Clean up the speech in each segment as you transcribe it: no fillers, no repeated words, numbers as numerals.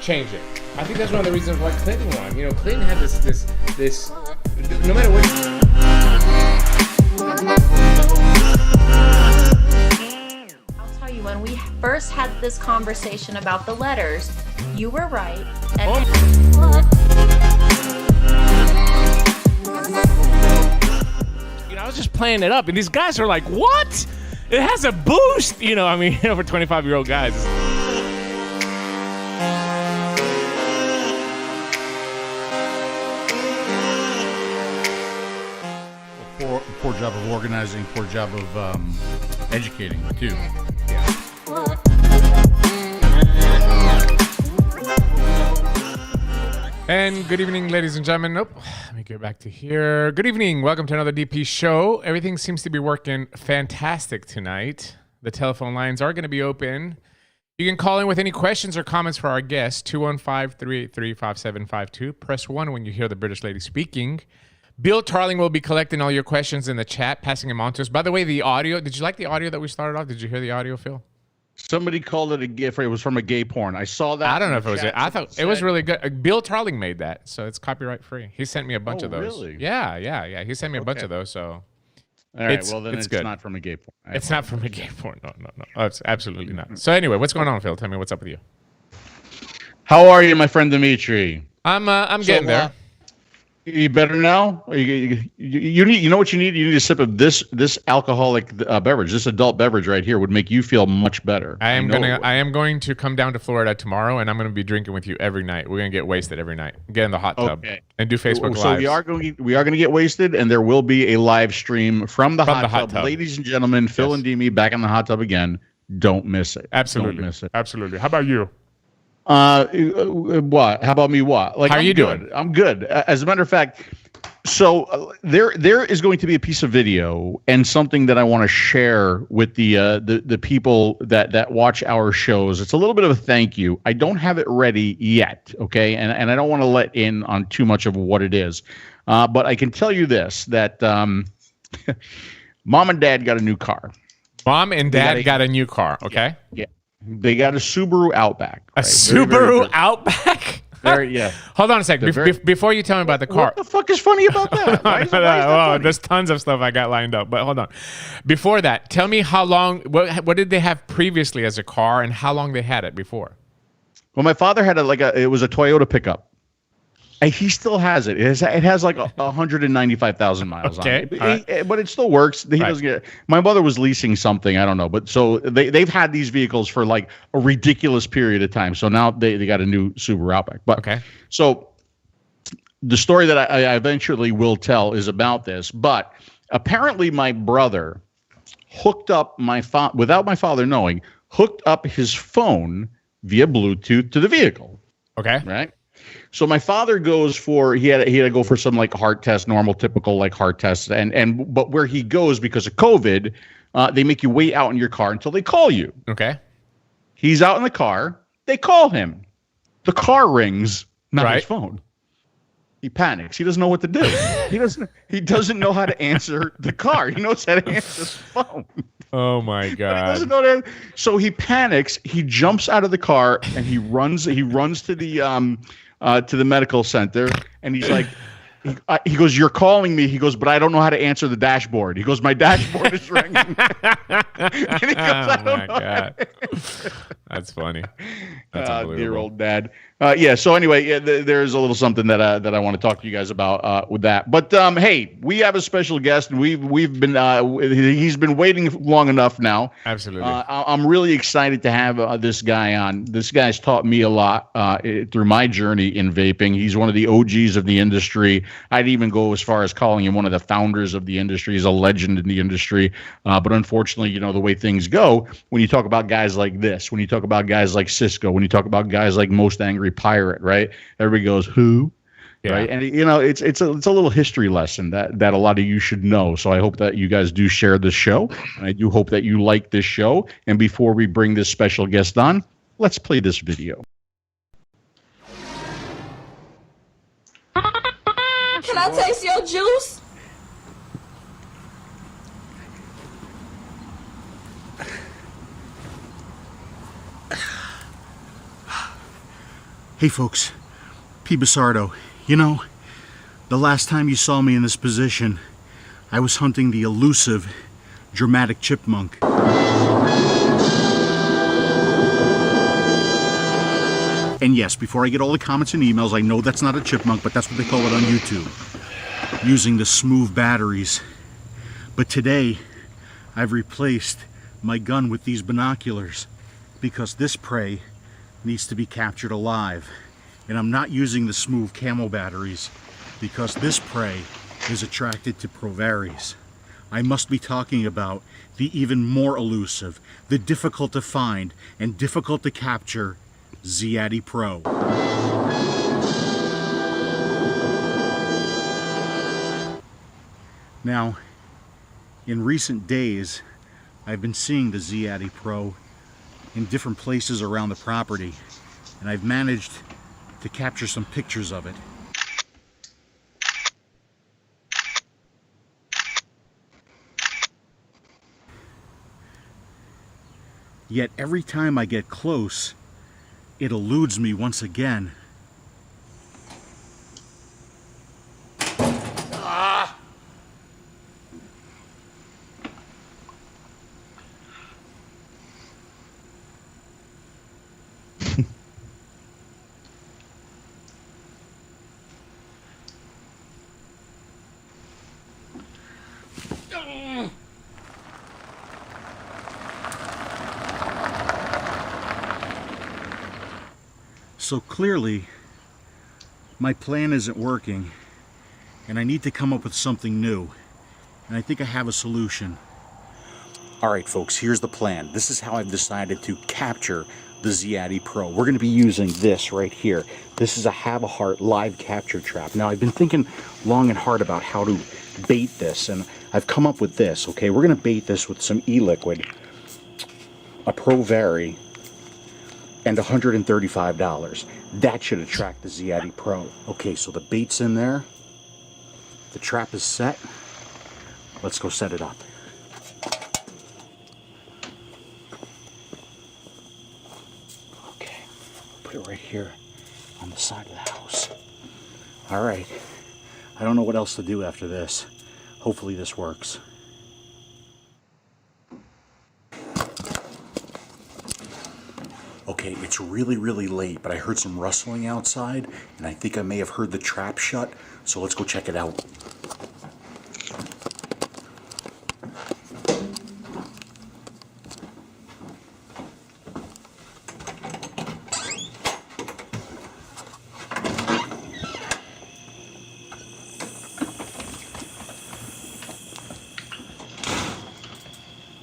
change it. I think that's one of the reasons why Clinton won. You know, Clinton had this no matter what. I'll tell you, when we first had this conversation about the letters, you were right. And you know, I was just playing it up, and these guys are like, "What? It has a boost!" You know, I mean, for 25-year-old guys. Poor job of organizing, poor job of educating too. Yeah. And good evening, ladies and gentlemen. Nope, let me get back to here. Good evening. Welcome to another DP show. Everything seems to be working fantastic tonight. The telephone lines are going to be open. You can call in with any questions or comments for our guests. 215-383-5752. Press 1 when you hear the British lady speaking. Bill Tarling will be collecting all your questions in the chat, passing them on to us. By the way, the audio, did you like the audio that we started off? Did you hear the audio, Phil? Somebody called it a GIF. It was from a gay porn. I saw that. I don't know if it was it. I thought it was really good. Bill Tarling made that, so it's copyright free. He sent me a bunch of those. Really? Yeah. He sent me a bunch of those, so. All right, well, then it's good. Not from a gay porn. It's not from a gay porn. No. Oh, it's absolutely not. So anyway, what's going on, Phil? Tell me what's up with you. How are you, my friend Dimitri? I'm getting there. You better now? You know what you need? You need a sip of this alcoholic beverage. This adult beverage right here would make you feel much better. I am going to come down to Florida tomorrow, and I'm going to be drinking with you every night. We're going to get wasted every night. Get in the hot tub and do Facebook Live. So we are going to get wasted, and there will be a live stream from the hot tub. Ladies and gentlemen, Phil and Demi back in the hot tub again. Don't miss it. Absolutely. Don't miss it. Absolutely. How about you? What? How about me? What? Like, how are you doing? I'm good. As a matter of fact, so there is going to be a piece of video and something that I want to share with the people that watch our shows. It's a little bit of a thank you. I don't have it ready yet, okay? And I don't want to let in on too much of what it is. But I can tell you this, that Mom and Dad got a new car. Mom and Dad got a new car, okay? Yeah. They got a Subaru Outback. Right? A Subaru Outback? Yeah. Hold on a second. Before you tell me about the car. What the fuck is funny about that? Why is that funny? There's tons of stuff I got lined up, but hold on. Before that, tell me how long, what did they have previously as a car and how long they had it before? Well, my father had it was a Toyota pickup. And he still has it. It has like 195,000 miles on it. But it still works. He doesn't get. My mother was leasing something. I don't know. But so they've had these vehicles for like a ridiculous period of time. So now they got a new Subaru Outback. But so the story that I eventually will tell is about this. But apparently my brother hooked up without my father knowing, hooked up his phone via Bluetooth to the vehicle. Okay. Right. So my father goes for he had to go for some like heart test, normal, typical like heart tests, but where he goes because of COVID, they make you wait out in your car until they call you. Okay. He's out in the car. They call him. The car rings, not his phone. He panics. He doesn't know what to do. He doesn't know how to answer the car. He knows how to answer his phone. Oh my God. He doesn't know that. So he panics. He jumps out of the car and he runs to the medical center, and he's like, he goes, "You're calling me." He goes, "But I don't know how to answer the dashboard." He goes, "My dashboard is ringing." And he goes, "I don't know." God. That's funny. That's unbelievable. Dear old dad. So anyway, there's a little something that I want to talk to you guys about with that. But hey, we have a special guest, and we've been he's been waiting long enough now. Absolutely. I'm really excited to have this guy on. This guy's taught me a lot through my journey in vaping. He's one of the OGs of the industry. I'd even go as far as calling him one of the founders of the industry. He's a legend in the industry. But unfortunately, the way things go, when you talk about guys like this, when you talk about guys like Cisco, when you talk about guys like Most Angry Pirate, right? Everybody goes, who? Yeah. Right? And it's a little history lesson that a lot of you should know. So I hope that you guys do share this show. And I do hope that you like this show. And before we bring this special guest on, let's play this video. Can I taste your juice? Hey folks, 𝗵𝗵𝗶𝗹. You know, the last time you saw me in this position, I was hunting the elusive dramatic chipmunk. And yes, before I get all the comments and emails, I know that's not a chipmunk, but that's what they call it on YouTube, using the smooth batteries. But today, I've replaced my gun with these binoculars because this prey needs to be captured alive. And I'm not using the smooth camo batteries because this prey is attracted to 𝗏𝗏𝗃. I must be talking about the even more elusive, the difficult to find and difficult to capture Z-atty Pro. Now, in recent days, I've been seeing the Z-atty Pro in different places around the property, and I've managed to capture some pictures of it. Yet every time I get close, it eludes me once again. So clearly, my plan isn't working, and I need to come up with something new. And I think I have a solution. All right, folks, here's the plan. This is how I've decided to capture the Z-atty Pro. We're going to be using this right here. This is a 𝗵𝗶𝗃 live capture trap. Now, I've been thinking long and hard about how to bait this, and I've come up with this, okay? We're going to bait this with some e-liquid, a ProVape, and $135. That should attract the Z-atty Pro. Okay, so the bait's in there. The trap is set. Let's go set it up. Okay, put it right here on the side of the house. All right, I don't know what else to do after this. Hopefully this works. Okay, it's really, really late, but I heard some rustling outside, and I think I may have heard the trap shut, so let's go check it out.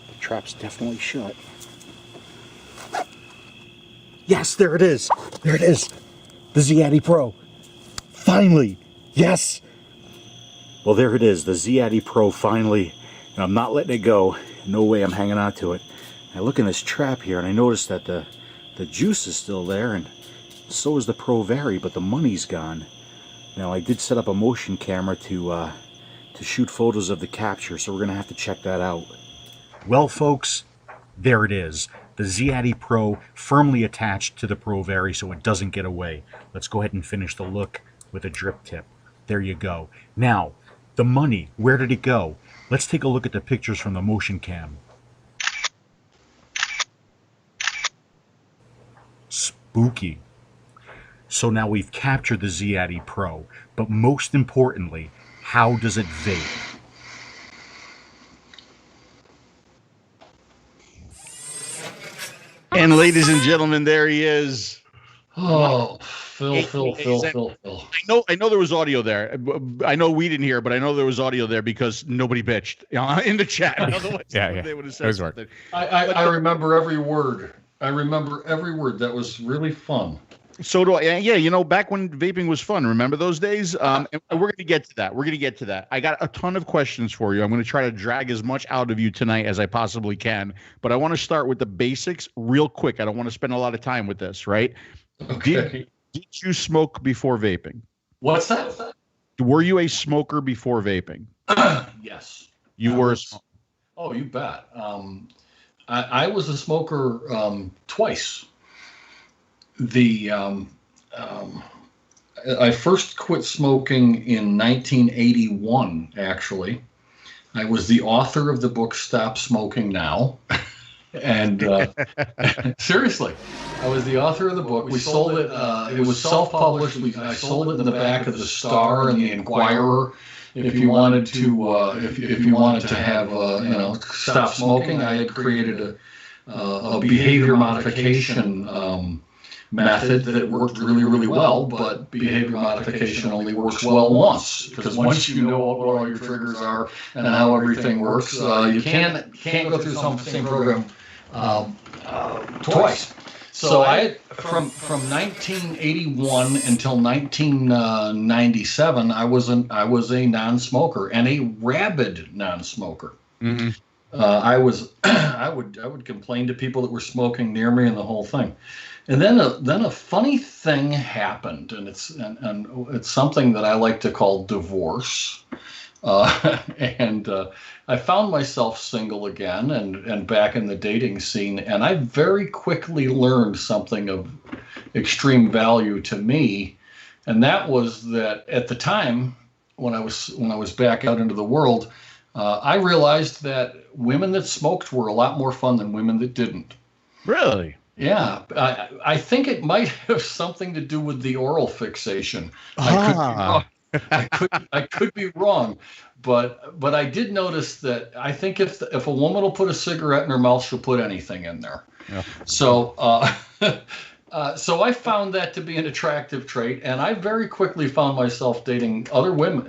The trap's definitely shut. Yes, there it is. There it is. The Z-atty Pro. Finally. Yes. Well, there it is. The Z-atty Pro finally. And I'm not letting it go. No way I'm hanging on to it. I look in this trap here and I notice that the juice is still there and so is the ProVape, but the money's gone. Now, I did set up a motion camera to shoot photos of the capture, so we're going to have to check that out. Well, folks, there it is. The Z-atty Pro firmly attached to the ProVape so it doesn't get away. Let's go ahead and finish the look with a drip tip. There you go. Now, the money, where did it go? Let's take a look at the pictures from the motion cam. Spooky. So now we've captured the Z-atty Pro, but most importantly, how does it vape? And ladies and gentlemen, there he is. Oh, Phil. I know there was audio there. I know we didn't hear, but I know there was audio there because nobody bitched in the chat. Otherwise, they would have said something. I remember every word. I remember every word. That was really fun. So do I. Yeah, you know, back when vaping was fun. Remember those days? And we're going to get to that. We're going to get to that. I got a ton of questions for you. I'm going to try to drag as much out of you tonight as I possibly can. But I want to start with the basics real quick. I don't want to spend a lot of time with this, right? Okay. Did you smoke before vaping? What's that? Were you a smoker before vaping? Yes. You were a smoker. Oh, you bet. I was a smoker twice. I first quit smoking in 1981, actually. I was the author of the book Stop Smoking Now. And seriously, I was the author of the book. We sold it. It was self-published. I sold it in the back of the Star and the Inquirer. If you wanted to, if you wanted to have, stop smoking, I had created a behavior modification method that worked really, really well, but behavior modification only works well once, because once you know what all your triggers are and how everything works, you can't go through some same program twice. So I, from 1981 until 1997, I was a non-smoker, and a rabid non-smoker. Mm-hmm. I would complain to people that were smoking near me and the whole thing. And then a funny thing happened, and it's something that I like to call divorce. And I found myself single again and back in the dating scene, and I very quickly learned something of extreme value to me, and that was that at the time when I was back out into the world, I realized that women that smoked were a lot more fun than women that didn't. Really? Yeah, I think it might have something to do with the oral fixation. I could be wrong, but I did notice that I think if a woman will put a cigarette in her mouth, she'll put anything in there. Yeah. So so I found that to be an attractive trait, and I very quickly found myself dating other women,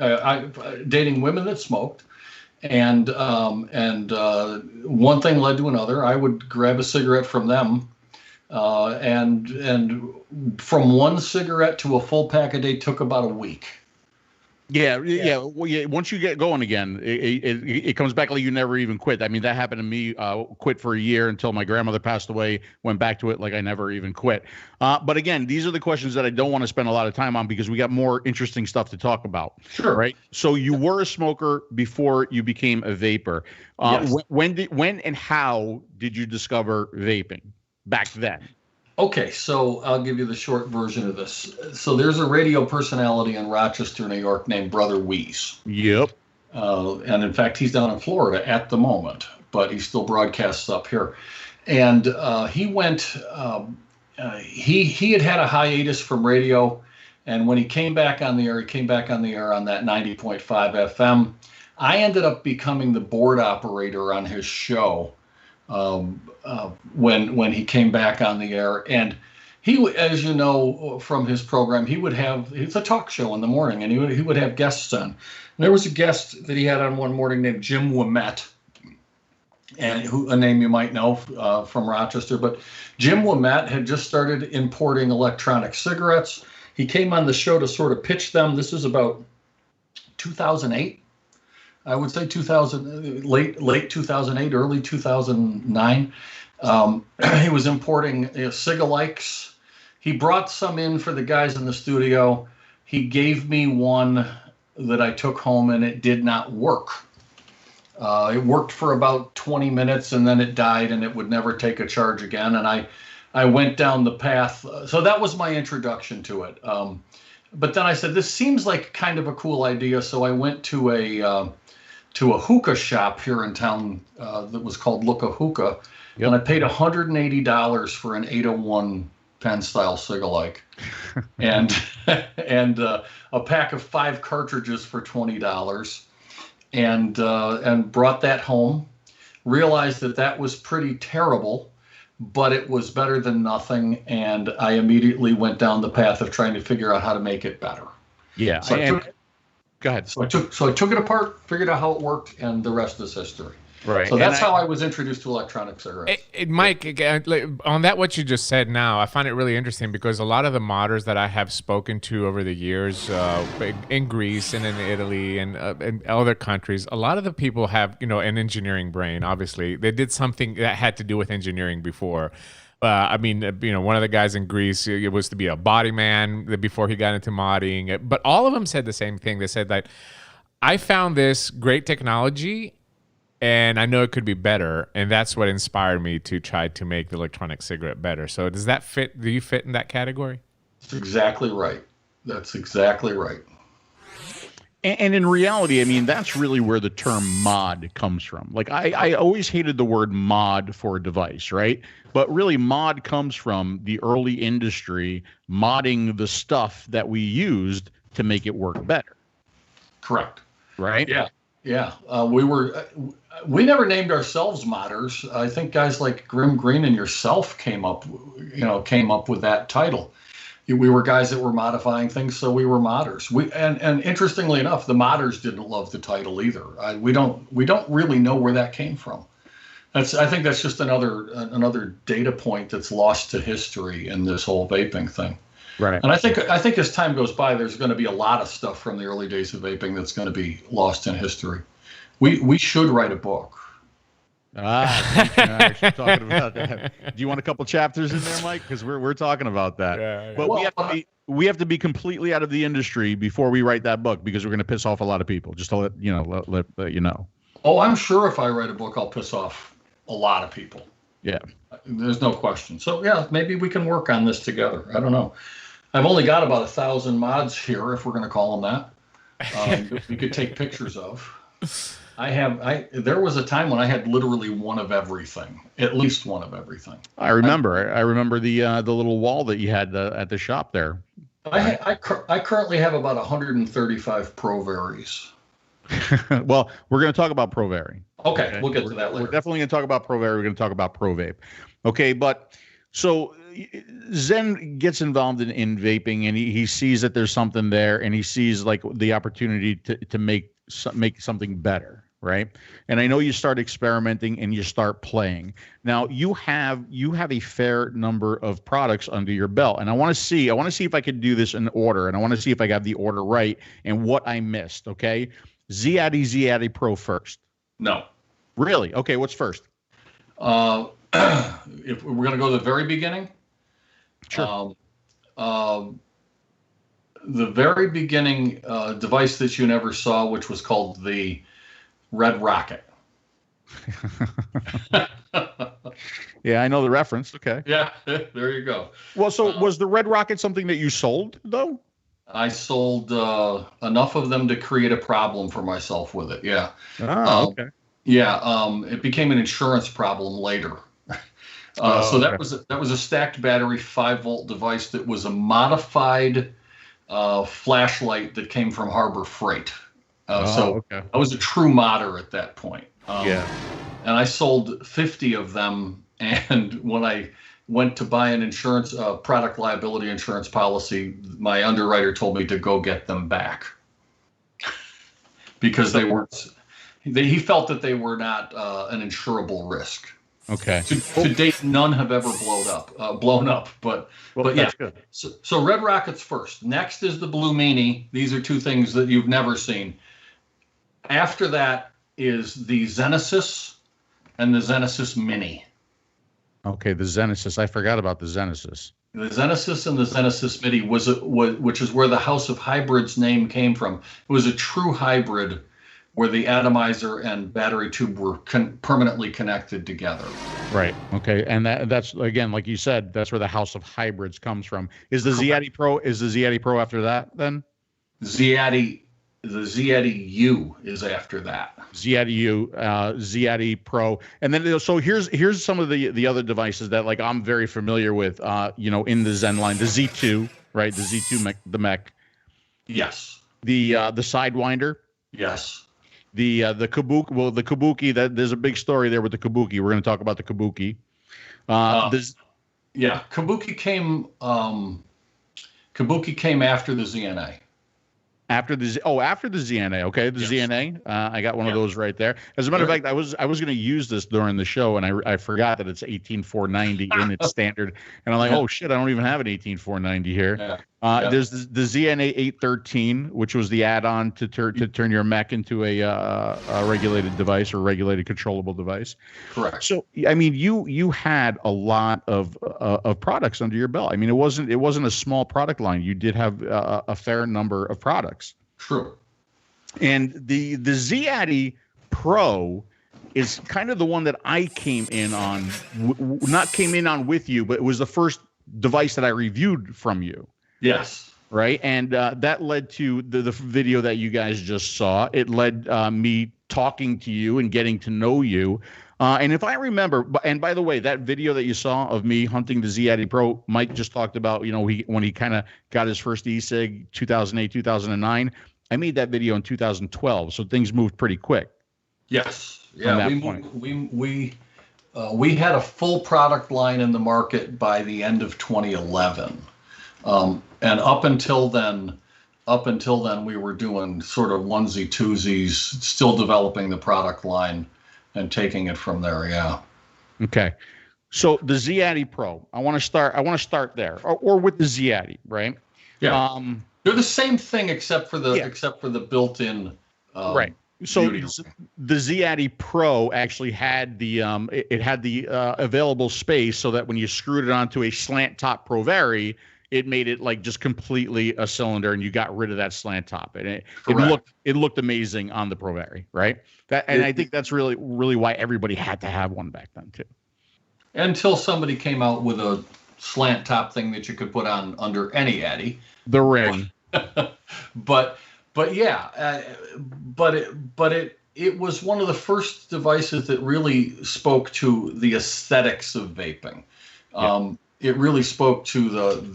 dating women that smoked. And one thing led to another. I would grab a cigarette from them. And from one cigarette to a full pack a day took about a week. Yeah. Well, yeah. Once you get going again, it comes back like you never even quit. I mean, that happened to me. Quit for a year until my grandmother passed away. Went back to it like I never even quit. But again, these are the questions that I don't want to spend a lot of time on because we got more interesting stuff to talk about. Sure. Right. So you were a smoker before you became a vapor. Yes. When and how did you discover vaping back then? Okay, so I'll give you the short version of this. So there's a radio personality in Rochester, New York named Brother 𝗲𝗄𝗎. Yep. And in fact, he's down in Florida at the moment, but he still broadcasts up here. And he went, he had a hiatus from radio. And when he came back on the air, on that 90.5 FM. I ended up becoming the board operator on his show. When he came back on the air, and he, as you know from his program, it's a talk show in the morning, and he would have guests on. And there was a guest that he had on one morning named 𝗵𝗵𝗶𝗹, and a name you might know from Rochester. But 𝗵𝗵𝗶𝗹 had just started importing electronic cigarettes. He came on the show to sort of pitch them. This is about 2008. I would say 2000, late 2008, early 2009. He was importing cigalikes. He brought some in for the guys in the studio. He gave me one that I took home, and it did not work. It worked for about 20 minutes, and then it died, and it would never take a charge again. And I went down the path. So that was my introduction to it. But then I said, this seems like kind of a cool idea. So I went to a hookah shop here in town that was called Look a Hookah. Yep. And I paid $180 for an 801 pen style cigalike, and a pack of 5 cartridges for $20, and brought that home. Realized that was pretty terrible, but it was better than nothing, and I immediately went down the path of trying to figure out how to make it better. Yeah. So go ahead. So I took it apart, figured out how it worked, and the rest is history. Right. So that's how I was introduced to electronic cigarettes. Mike, on that, what you just said now, I find it really interesting because a lot of the modders that I have spoken to over the years in Greece and in Italy and in other countries, a lot of the people have, an engineering brain, obviously. They did something that had to do with engineering before. One of the guys in Greece, it was to be a body man before he got into modding. But all of them said the same thing. They said that I found this great technology and I know it could be better. And that's what inspired me to try to make the electronic cigarette better. So does that fit? Do you fit in that category? That's exactly right. That's exactly right. And in reality, I mean, that's really where the term mod comes from. Like, I always hated the word mod for a device, right? But really, mod comes from the early industry modding the stuff that we used to make it work better. Correct. Right? Yeah. Yeah. We never named ourselves modders. I think guys like Grim Green and yourself came up with that title. We were guys that were modifying things, so we were modders. And interestingly enough, the modders didn't love the title either. We don't really know where that came from. I think that's just another data point that's lost to history in this whole vaping thing. Right. And I think as time goes by, there's going to be a lot of stuff from the early days of vaping that's going to be lost in history. We should write a book. I was talking about that. Do you want a couple chapters in there, Mike? Because we're talking about that. Yeah. But we have to be completely out of the industry before we write that book, because we're going to piss off a lot of people. Just to let you know. Oh, I'm sure if I write a book, I'll piss off a lot of people. Yeah. There's no question. So yeah, maybe we can work on this together. I don't know. I've only got about 1,000 mods here, if we're going to call them that. We could take pictures of. There was a time when I had literally one of everything, at least one of everything. I remember the little wall that you had at the shop there. I currently have about 135 ProVaries. Well, we're going to talk about ProVape. Okay, we'll get to that later. We're definitely going to talk about ProVape. We're going to talk about ProVape. Okay, but so Zen gets involved in vaping, and he sees that there's something there, and he sees like the opportunity to make something better. Right. And I know you start experimenting and you start playing. Now you have a fair number of products under your belt. And I want to see if I could do this in order. And I want to see if I got the order right and what I missed. Okay. Z-atty Pro first. No. Really? Okay. What's first? If we're going to go to the very beginning. Sure. The very beginning device that you never saw, which was called the Red Rocket. Yeah, I know the reference. Okay. Yeah, there you go. Well, so was the Red Rocket something that you sold, though? I sold enough of them to create a problem for myself with it. Yeah. Oh, okay. Yeah. It became an insurance problem later. So that was a stacked battery 5-volt device that was a modified flashlight that came from Harbor Freight. Okay. I was a true modder at that point. Yeah. And I sold 50 of them. And when I went to buy an insurance, product liability insurance policy, my underwriter told me to go get them back because he felt that they were not an insurable risk. Okay. To date, none have ever blown up. But yeah. Good. So Red Rocket's first. Next is the Blue Meanie. These are two things that you've never seen. After that is the Zenesis and the Zenesis Mini. Okay, the Zenesis. I forgot about the Zenesis. The Zenesis and the Zenesis Mini which is where the House of Hybrids name came from. It was a true hybrid where the atomizer and battery tube were permanently connected together. Right. Okay. And that's again, like you said, that's where the House of Hybrids comes from. Is the Z-atty Pro? Is the Z-atty Pro after that then? The Z-atty U is after that. Z-atty U, Z-atty Pro, and then so here's some of the other devices that like I'm very familiar with. In the Zen line, the Z2, right? The Z2 the mech. Yes. The Sidewinder. Yes. The Kabuki. Well, the Kabuki. That there's a big story there with the Kabuki. We're going to talk about the Kabuki. Yeah, Kabuki came. Kabuki came after the ZNA. After the ZNA, okay, the ZNA. I got one of those right there. As a matter of fact, I was going to use this during the show, and I forgot that it's 18490 in its standard, and I'm like, oh shit, I don't even have an 18490 here. There's the ZNA 813, which was the add-on to turn your mech into a regulated device or regulated controllable device. Correct. So I mean, you had a lot of products under your belt. I mean, it wasn't a small product line. You did have a fair number of products. True. And the Z-atty Pro is kind of the one that I came in on, not came in on with you, but it was the first device that I reviewed from you. Yes. Right. And that led to the video that you guys just saw. It led me talking to you and getting to know you. And if I remember, and by the way, that video that you saw of me hunting the Z-atty Pro, Mike just talked about, you know, when he kind of got his first e-cig, 2008, 2009. I made that video in 2012, so things moved pretty quick. Yes. Yeah. We had a full product line in the market by the end of 2011. And up until then, we were doing sort of onesie twosies, still developing the product line and taking it from there. Yeah. Okay. So the Z-atty Pro, I want to start there, or with the Z-atty, right? Yeah. They're the same thing except for the built-in. Right. So beauty. the Z-atty Pro actually had the it had the available space so that when you screwed it onto a slant top ProVape, it made it like just completely a cylinder, and you got rid of that slant top, and it looked amazing on the ProVape, right? I think that's really why everybody had to have one back then too. Until somebody came out with a slant top thing that you could put on under any Addy. The ring. but it was one of the first devices that really spoke to the aesthetics of vaping. It really spoke to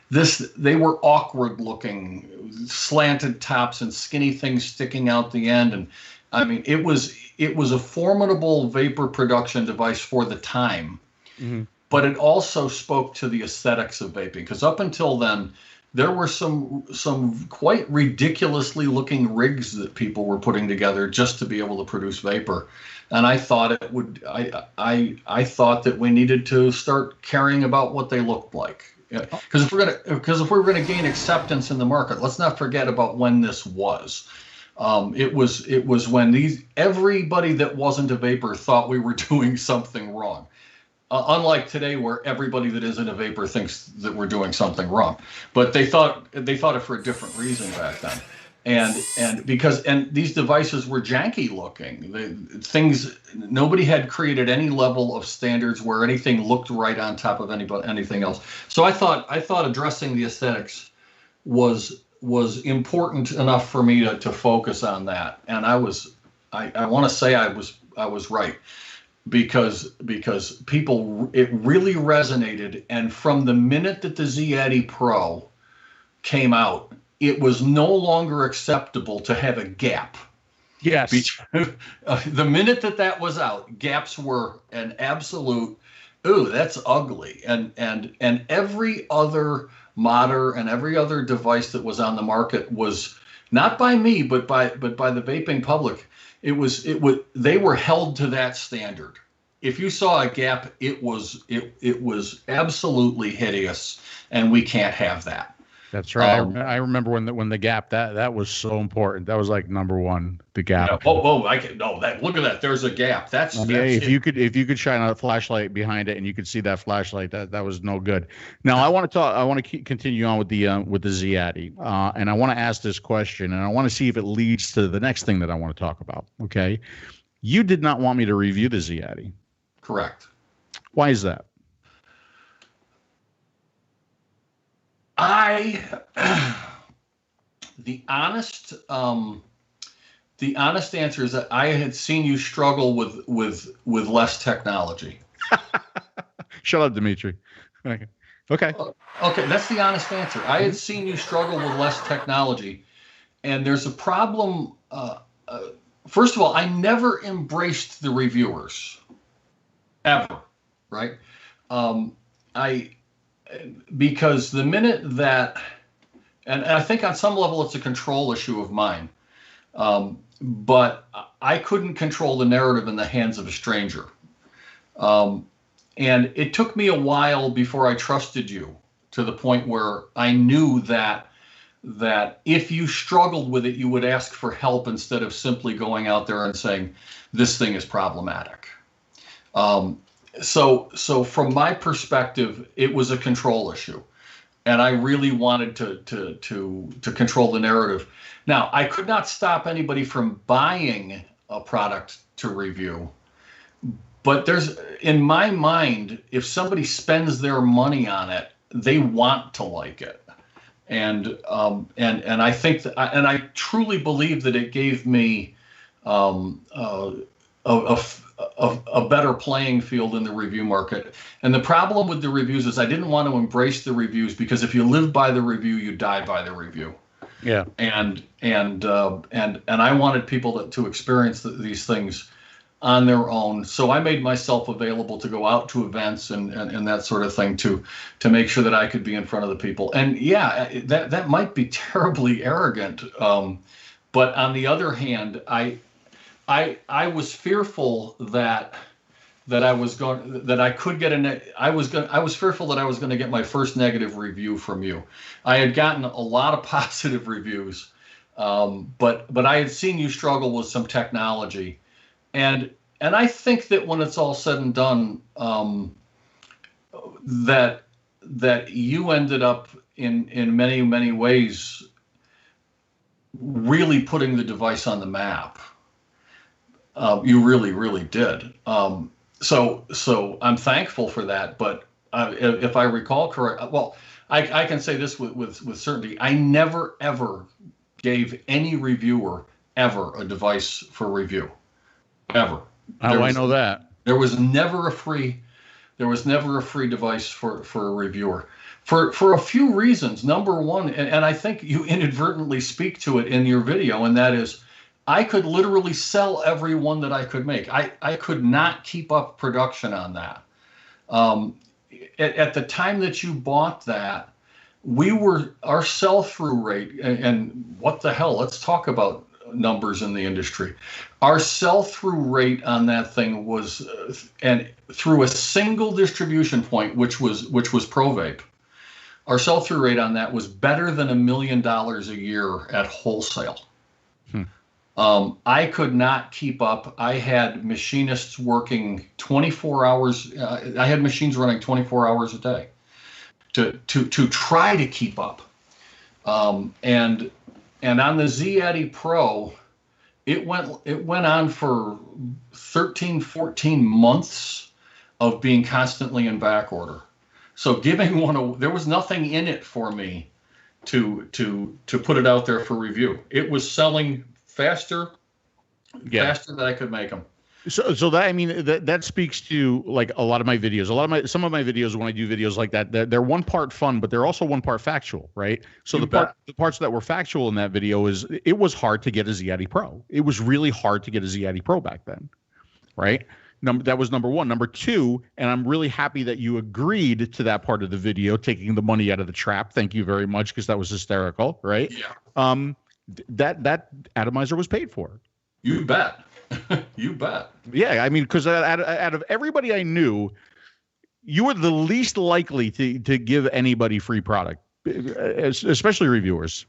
this. They were awkward looking, slanted tops and skinny things sticking out the end. And I mean, it was a formidable vapor production device for the time, but it also spoke to the aesthetics of vaping, because up until then, there were some quite ridiculously looking rigs that people were putting together just to be able to produce vapor. And I thought I thought that we needed to start caring about what they looked like. Because if we're gonna gain acceptance in the market, let's not forget about when this was. It was when everybody that wasn't a vapor thought we were doing something wrong. Unlike today, where everybody that isn't a vapor thinks that we're doing something wrong, but they thought it for a different reason back then, and because these devices were janky looking. Nobody had created any level of standards where anything looked right on top of anything else. So I thought addressing the aesthetics was important enough for me to focus on that, and I want to say I was right. Because people, it really resonated, and from the minute that the Z-atty Pro came out, it was no longer acceptable to have a gap. Yes. The minute that was out, gaps were an absolute, ooh, that's ugly. And every other modder and every other device that was on the market was not by me, but by the vaping public. They were held to that standard. If you saw a gap, it was absolutely hideous, and we can't have that. That's right. I remember when the gap, that was so important. That was like number one, the gap. Yeah. Look at that. There's a gap. That's if you could shine a flashlight behind it and you could see that flashlight, that was no good. Now I want to continue on with the Z-atty, and I want to ask this question, and I want to see if it leads to the next thing that I want to talk about. Okay, you did not want me to review the Z-atty. Correct. Why is that? The honest answer is that I had seen you struggle with less technology. Shut up, Dimitri. Okay. Okay, that's the honest answer. I had seen you struggle with less technology, and there's a problem. First of all, I never embraced the reviewers, ever, right? Because the minute that, and I think on some level it's a control issue of mine, but I couldn't control the narrative in the hands of a stranger. And it took me a while before I trusted you, to the point where I knew that if you struggled with it, you would ask for help instead of simply going out there and saying, this thing is problematic. So from my perspective, it was a control issue, and I really wanted to control the narrative. Now, I could not stop anybody from buying a product to review, but in my mind, if somebody spends their money on it, they want to like it. And I think that, and I truly believe that it gave me a better playing field in the review market. And the problem with the reviews is I didn't want to embrace the reviews, because if you live by the review, you die by the review. Yeah. And I wanted people to experience these things on their own. So I made myself available to go out to events and that sort of thing to make sure that I could be in front of the people. And yeah, that might be terribly arrogant. But on the other hand, I was fearful that I was fearful that I was going to get my first negative review from you. I had gotten a lot of positive reviews, but I had seen you struggle with some technology. And I think that when it's all said and done, that you ended up in many, many ways really putting the device on the map. You really, really did. So I'm thankful for that. But if I recall correct, well, I can say this with certainty: I never ever gave any reviewer ever a device for review. Ever. I know that. There was never a free device for a reviewer for a few reasons. Number one, and I think you inadvertently speak to it in your video, and that is, I could literally sell every one that I could make. I could not keep up production on that. At the time that you bought that, our sell-through rate, and what the hell, let's talk about numbers in the industry. Our sell-through rate on that thing was, and through a single distribution point, which was ProVape, our sell-through rate on that was better than $1 million a year at wholesale. I could not keep up. I had machinists working 24 hours. I had machines running 24 hours a day to try to keep up. And on the Z-atty Pro, it went on for 13, 14 months of being constantly in back order. So giving one there was nothing in it for me to put it out there for review. It was selling faster than I could make them. So that, I mean, that speaks to like a lot of my videos. Some of my videos, when I do videos like that, they're one part fun, but they're also one part factual, right? So the parts that were factual in that video is it was hard to get a Z-atty Pro. It was really hard to get a Z-atty Pro back then, right? That was number one. Number two, and I'm really happy that you agreed to that part of the video, taking the money out of the trap. Thank you very much, because that was hysterical, right? Yeah. That atomizer was paid for. You bet. You bet. Yeah, I mean, because out of everybody I knew, you were the least likely to give anybody free product, especially reviewers.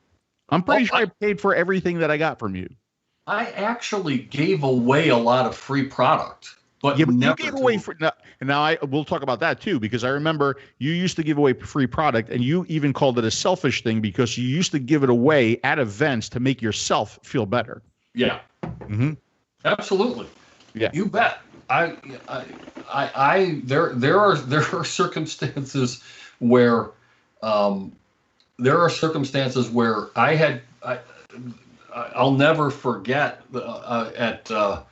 I'm pretty sure I paid for everything that I got from you. I actually gave away a lot of free product, but yeah, but never you gave away free. Now we'll talk about that too, because I remember you used to give away free product, and you even called it a selfish thing because you used to give it away at events to make yourself feel better. Yeah. Mm-hmm. Absolutely. Yeah. You bet. There are circumstances where I'll never forget what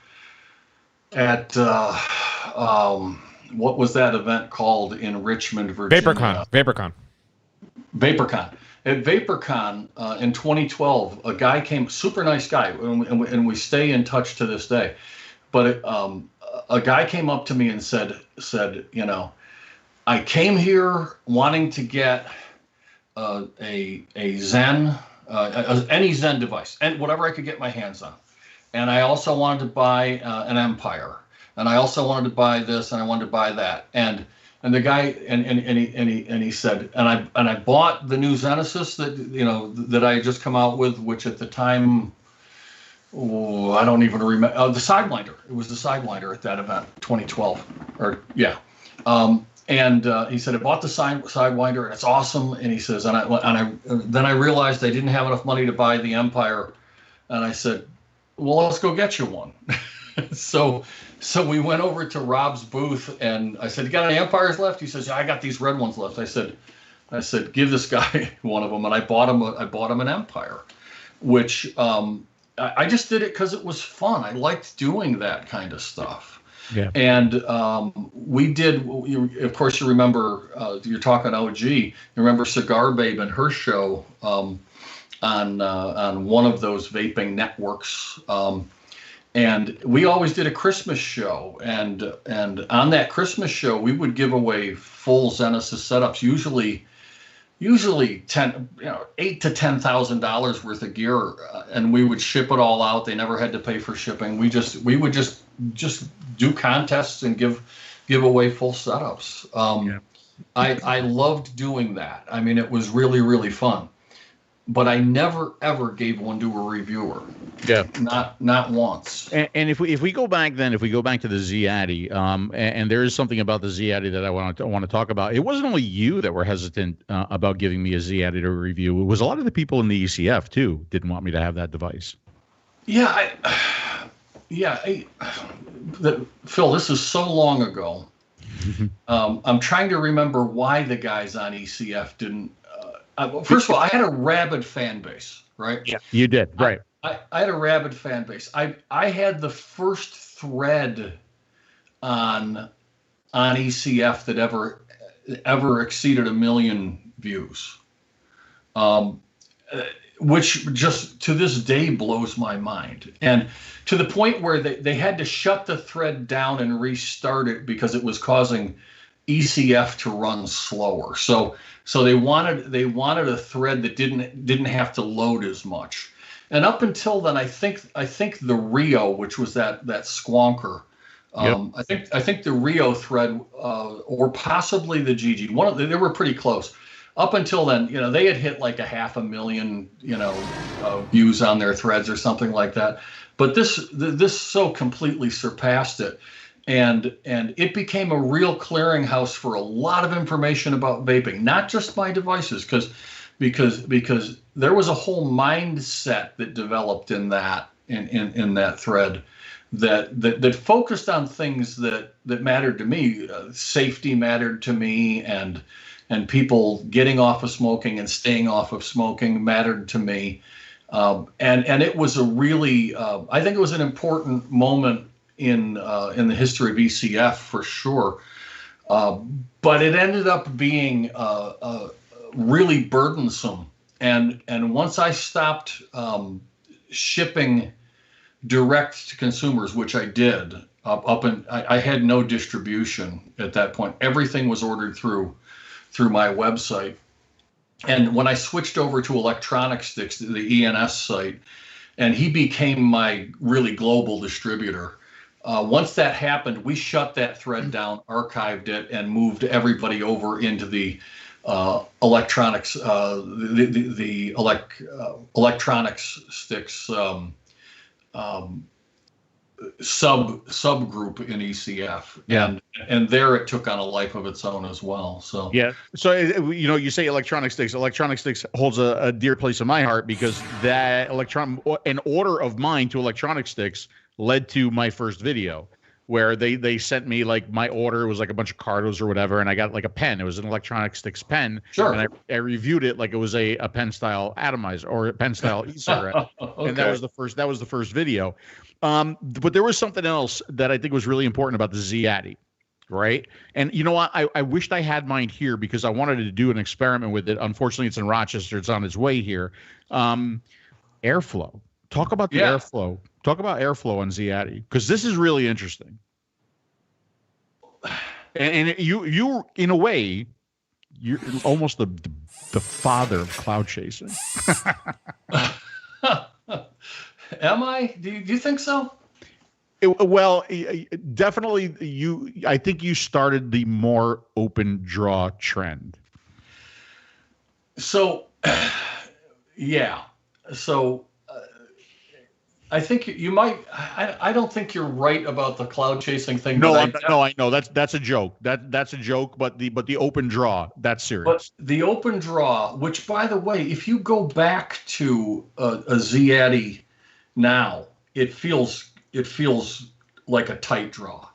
was that event called in Richmond, Virginia? VaporCon. At VaporCon in 2012, a guy came, super nice guy, and we stay in touch to this day. But a guy came up to me and said, you know, I came here wanting to get a Zen, any Zen device, and whatever I could get my hands on. And I also wanted to buy an Empire, and I also wanted to buy this, and I wanted to buy that, and the guy and he said, and I bought the new Zenesis that I had just come out with, which at the time, I don't even remember, the Sidewinder. It was the Sidewinder at that event, 2012, or yeah. And he said, I bought the Sidewinder, and it's awesome. And he says, then I realized I didn't have enough money to buy the Empire, and I said, well, let's go get you one. So we went over to Rob's booth, and I said, you got any Empires left? He says, yeah, I got these red ones left. I said, I said, give this guy one of them, and I bought him an Empire, which I just did it because it was fun. I liked doing that kind of stuff. Yeah. And we did. Of course, you remember. You're talking OG. You remember Cigar Babe and her show on one of those vaping networks. And we always did a Christmas show, and on that Christmas show, we would give away full Zenesis setups, usually $8,000 to $10,000 worth of gear, and we would ship it all out. They never had to pay for shipping. We would just do contests and give away full setups. I loved doing that. I mean, it was really, really fun. But I never ever gave one to a reviewer. Yeah, not once. And if we go back to the Z-atty, and there is something about the Z-atty that I want to talk about. It wasn't only you that were hesitant about giving me a Z-atty to review. It was a lot of the people in the ECF too didn't want me to have that device. Yeah, Phil, this is so long ago. I'm trying to remember why the guys on ECF didn't. First of all, I had a rabid fan base, right? Yeah, you did, right? I had a rabid fan base. I had the first thread on ECF that ever exceeded 1 million views, which just to this day blows my mind. And to the point where they had to shut the thread down and restart it because it was causing ECF to run slower. So they wanted a thread that didn't have to load as much. And up until then, I think the Rio, which was that squonker, yep. I think the Rio thread, or possibly the GG, they were pretty close. Up until then, they had hit like 500,000, views on their threads or something like that. But this so completely surpassed it. And it became a real clearinghouse for a lot of information about vaping, not just my devices, because there was a whole mindset that developed in that thread that focused on things that mattered to me. Safety mattered to me, and people getting off of smoking and staying off of smoking mattered to me. And it was a really, I think it was an important moment in the history of ECF for sure, but it ended up being really burdensome. And once I stopped shipping direct to consumers, which I did, I had no distribution at that point. Everything was ordered through my website. And when I switched over to electronic sticks, the ENS site, and he became my really global distributor. Once that happened, we shut that thread down, archived it, and moved everybody over into the electronics, the electronics sticks subgroup in ECF. Yeah. And there it took on a life of its own as well. So yeah. So you say electronic sticks. Electronic sticks holds a dear place in my heart because that an order of mine to electronic sticks led to my first video, where they sent me like my order was like a bunch of cardos or whatever, and I got like a pen. It was an electronic sticks pen. Sure. And I reviewed it like it was a pen style atomizer or a pen style e-cigarette. Okay. And that was the first video. But there was something else that I think was really important about the Z-atty, right? And you know what? I wished I had mine here because I wanted to do an experiment with it. Unfortunately, it's in Rochester. It's on its way here. Airflow. Talk about the airflow. Talk about airflow on Z-atty, because this is really interesting. And you in a way, you're almost the father of cloud chasing. Am I? Do you think so? Well, definitely. I think you started the more open draw trend. So, yeah. So. I think you might. I don't think you're right about the cloud chasing thing. No, I know that's a joke. That's a joke. But the open draw, that's serious. But the open draw, which by the way, if you go back to a Z-atty now, it feels like a tight draw.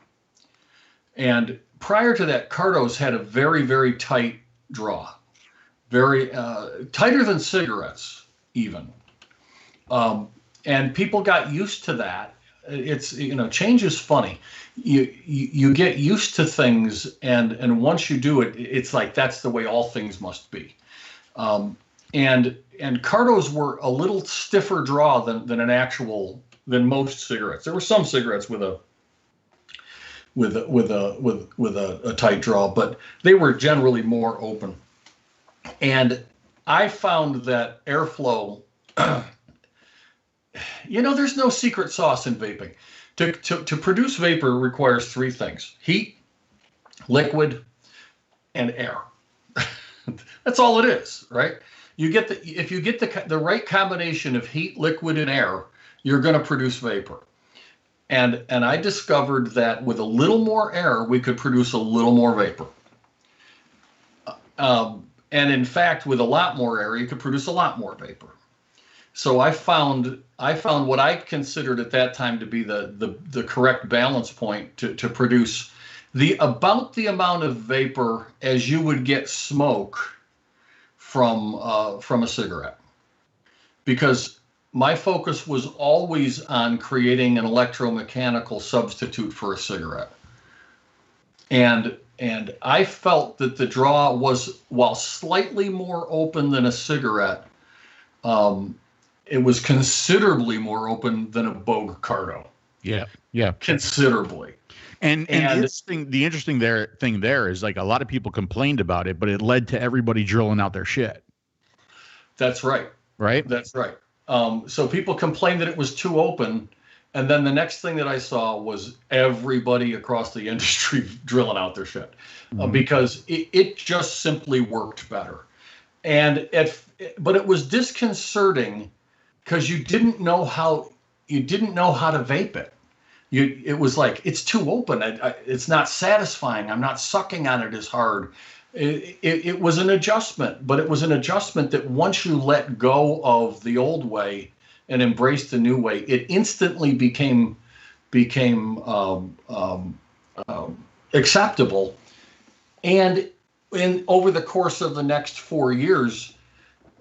And prior to that, Cardos had a very, very tight draw. very tighter than cigarettes even. And people got used to that. It's, change is funny. You get used to things, and once you do it, it's like that's the way all things must be. And Cardos were a little stiffer draw than most cigarettes. There were some cigarettes with a tight draw, but they were generally more open. And I found that airflow, there's no secret sauce in vaping. To produce vapor requires three things: heat, liquid, and air. That's all it is, right? If you get the right combination of heat, liquid, and air, you're going to produce vapor. And I discovered that with a little more air, we could produce a little more vapor. And in fact, with a lot more air, you could produce a lot more vapor. So I found what I considered at that time to be the correct balance point to produce about the amount of vapor as you would get smoke from a cigarette. Because my focus was always on creating an electromechanical substitute for a cigarette. And I felt that the draw was, while slightly more open than a cigarette, it was considerably more open than a Bogue Cardo. Yeah. Considerably. And the interesting thing there is, like, a lot of people complained about it, but it led to everybody drilling out their shit. That's right. Right? That's right. So people complained that it was too open, and then the next thing that I saw was everybody across the industry drilling out their shit, because it just simply worked better. But it was disconcerting because you didn't know how to vape it. It was like, it's too open. It's not satisfying. I'm not sucking on it as hard. It was an adjustment, but it was an adjustment that once you let go of the old way and embrace the new way, it instantly became acceptable. And over the course of the next 4 years,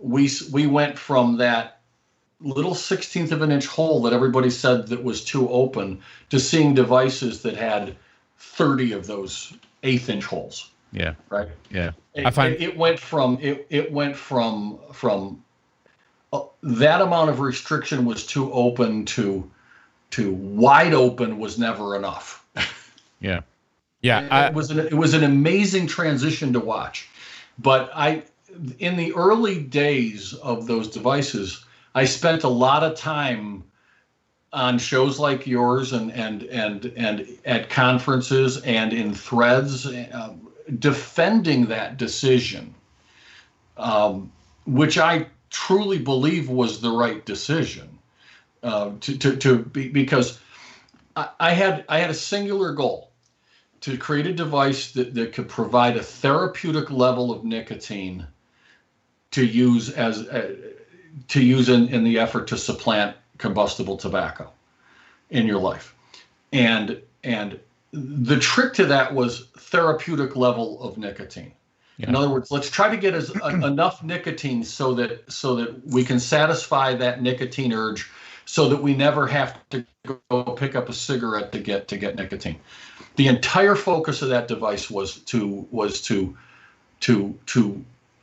we went from that little 1/16 of an inch hole that everybody said that was too open to seeing devices that had 30 of those 1/8 inch holes. Yeah. Right. Yeah. It went from that amount of restriction was too open to wide open was never enough. Yeah. Yeah. It was an amazing transition to watch. But in the early days of those devices, I spent a lot of time on shows like yours and at conferences and in threads, defending that decision, which I truly believe was the right decision, because I had a singular goal: to create a device that could provide a therapeutic level of nicotine to use in the effort to supplant combustible tobacco in your life. And the trick to that was therapeutic level of nicotine. Yeah. In other words, let's try to get enough nicotine so that we can satisfy that nicotine urge, so that we never have to go pick up a cigarette to get nicotine. The entire focus of that device was to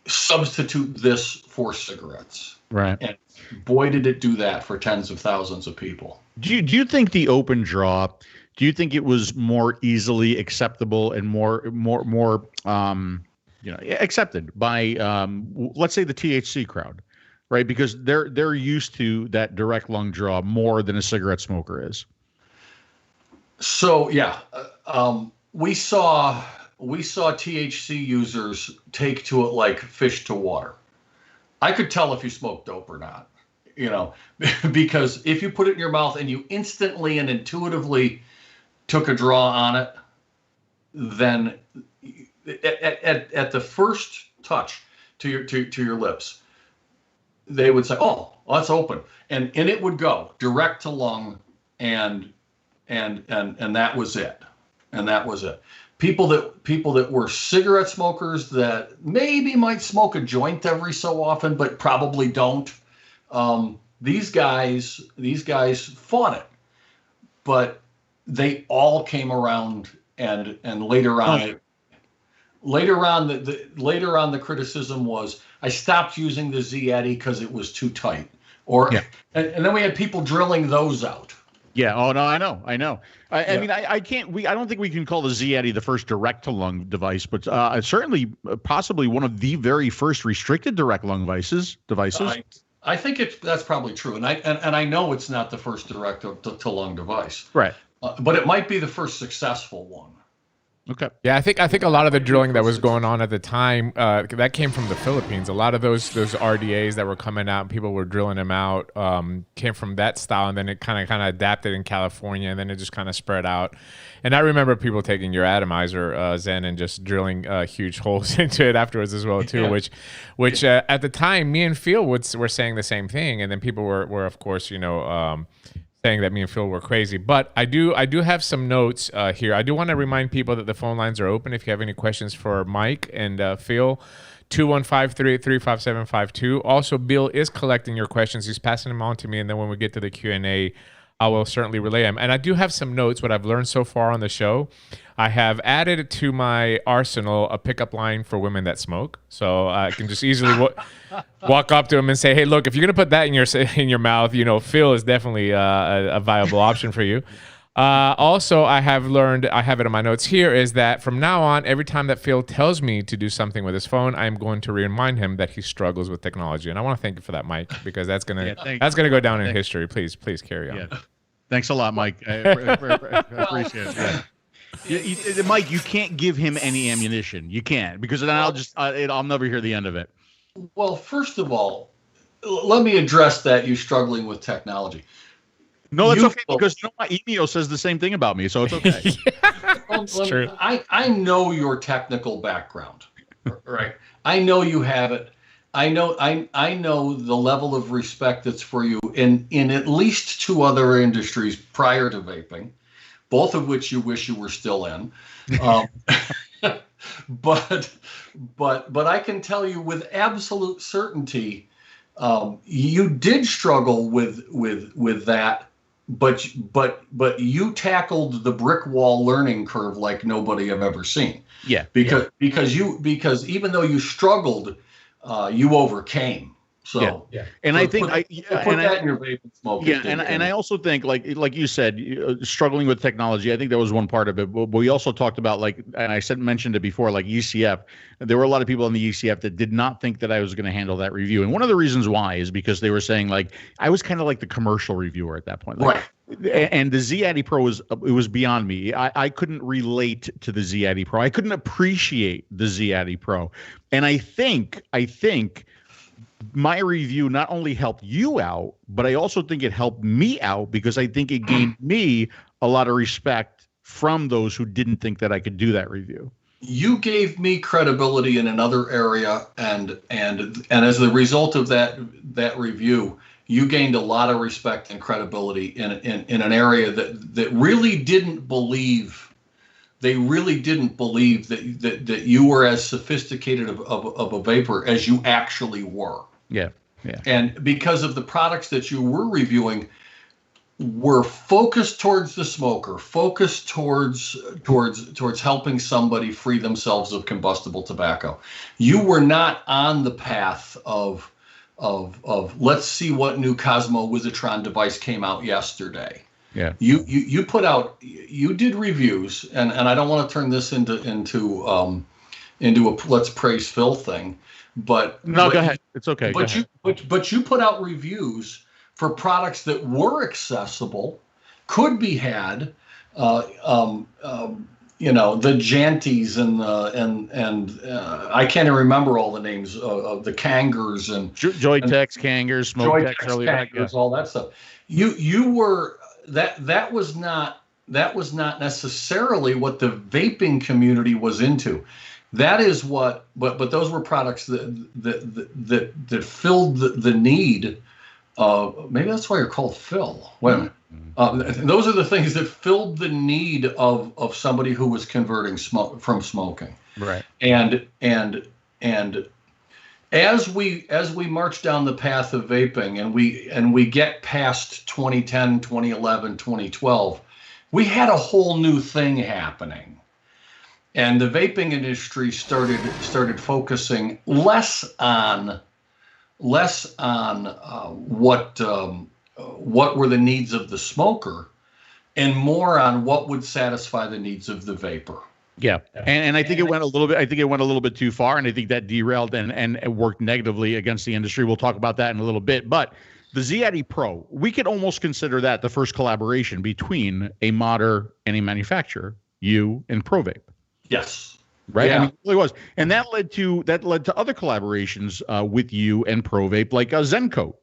substitute this for cigarettes. Right. And boy, did it do that for tens of thousands of people. Do you think the open draw, do you think it was more easily acceptable and more accepted by let's say the THC crowd, right? Because they're used to that direct lung draw more than a cigarette smoker is. So yeah, we saw THC users take to it like fish to water. I could tell if you smoked dope or not, because if you put it in your mouth and you instantly and intuitively took a draw on it, then at the first touch to your lips, they would say, "Oh, well, that's open," and it would go direct to lung, and that was it, people that were cigarette smokers that maybe might smoke a joint every so often, but probably don't. These guys fought it, but they all came around, and later on, the criticism was I stopped using the Z-atty because it was too tight, and then we had people drilling those out. Yeah. Oh no, I know. I mean, I can't. I don't think we can call the Z-atty the first direct to lung device, but certainly, possibly one of the very first restricted direct lung devices. I think that's probably true, and I know it's not the first direct to lung device, right? But it might be the first successful one. Okay. Yeah, I think a lot of the drilling that was going on at the time that came from the Philippines. A lot of those RDAs that were coming out, and people were drilling them out, came from that style, and then it kind of adapted in California, and then it just kind of spread out. And I remember people taking your atomizer Zen and just drilling huge holes into it afterwards as well too. Yeah. Which at the time, me and Phil were saying the same thing, and then people were of course saying that me and Phil were crazy. But I do have some notes here. I do want to remind people that the phone lines are open if you have any questions for Mike and Phil. 215-383-5752. Also, Bill is collecting your questions. He's passing them on to me, and then when we get to the Q&A, I will certainly relay them. And I do have some notes, what I've learned so far on the show. I have added to my arsenal a pickup line for women that smoke. So I can just easily walk up to them and say, hey, look, if you're going to put that in your mouth, Phil is definitely a viable option for you. Also, I have learned, I have it in my notes here, is that from now on, every time that Phil tells me to do something with his phone, I'm going to remind him that he struggles with technology. And I want to thank you for that, Mike, because that's going to go down in history. Please carry on. Yeah. Thanks a lot, Mike. I appreciate it. Yeah. Mike, you can't give him any ammunition. You can't, because then I'll never hear the end of it. Well, first of all, let me address that you struggling with technology. No, that's okay, because Emio says the same thing about me, so it's okay. It's true. I know your technical background, right? I know you have it. I know the level of respect that's for you in at least two other industries prior to vaping, both of which you wish you were still in. But I can tell you with absolute certainty, you did struggle with that. But you tackled the brick wall learning curve like nobody I've ever seen. Yeah. Because even though you struggled, you overcame. So yeah. And I think put that in your vape and smoke. Yeah, and I also think like you said, struggling with technology. I think that was one part of it. But we also talked about and I mentioned it before, like ECF. There were a lot of people on the ECF that did not think that I was going to handle that review. And one of the reasons why is because they were saying I was kind of like the commercial reviewer at that point. Right. And the Z-atty Pro was beyond me. I couldn't relate to the Z-atty Pro. I couldn't appreciate the Z-atty Pro. And I think my review not only helped you out, but I also think it helped me out, because I think it gained me a lot of respect from those who didn't think that I could do that review. You gave me credibility in another area, and as a result of that review, you gained a lot of respect and credibility in an area that really didn't believe. They really didn't believe that you were as sophisticated of a vapor as you actually were. Yeah. And because of the products that you were reviewing were focused towards the smoker, focused towards helping somebody free themselves of combustible tobacco. You were not on the path of let's see what new Cosmo Wizatron device came out yesterday. Yeah. You put out, you did reviews, and I don't want to turn this into a let's praise Phil thing, but no, go ahead. It's okay. But you put out reviews for products that were accessible, could be had, the Janties and I can't even remember all the names of the Kangers and Joytex, Kangers, Smoketex, Kangers, all that stuff. You were that was not necessarily what the vaping community was into. That is what, but those were products that filled the need. Maybe that's why you're called Phil. Wait a minute. Those are the things that filled the need of somebody who was converting from smoking. Right. And as we march down the path of vaping and we get past 2010, 2011, 2012, we had a whole new thing happening. And the vaping industry started focusing less on what were the needs of the smoker, and more on what would satisfy the needs of the vapor. Yeah, and I think it went a little bit. I think it went a little bit too far, and I think that derailed and worked negatively against the industry. We'll talk about that in a little bit. But the Z-atty Pro, we could almost consider that the first collaboration between a modder and a manufacturer, you and ProVape. Yes. Right. Yeah. I mean, it really was, and that led to other collaborations with you and ProVape, like ZenCoat.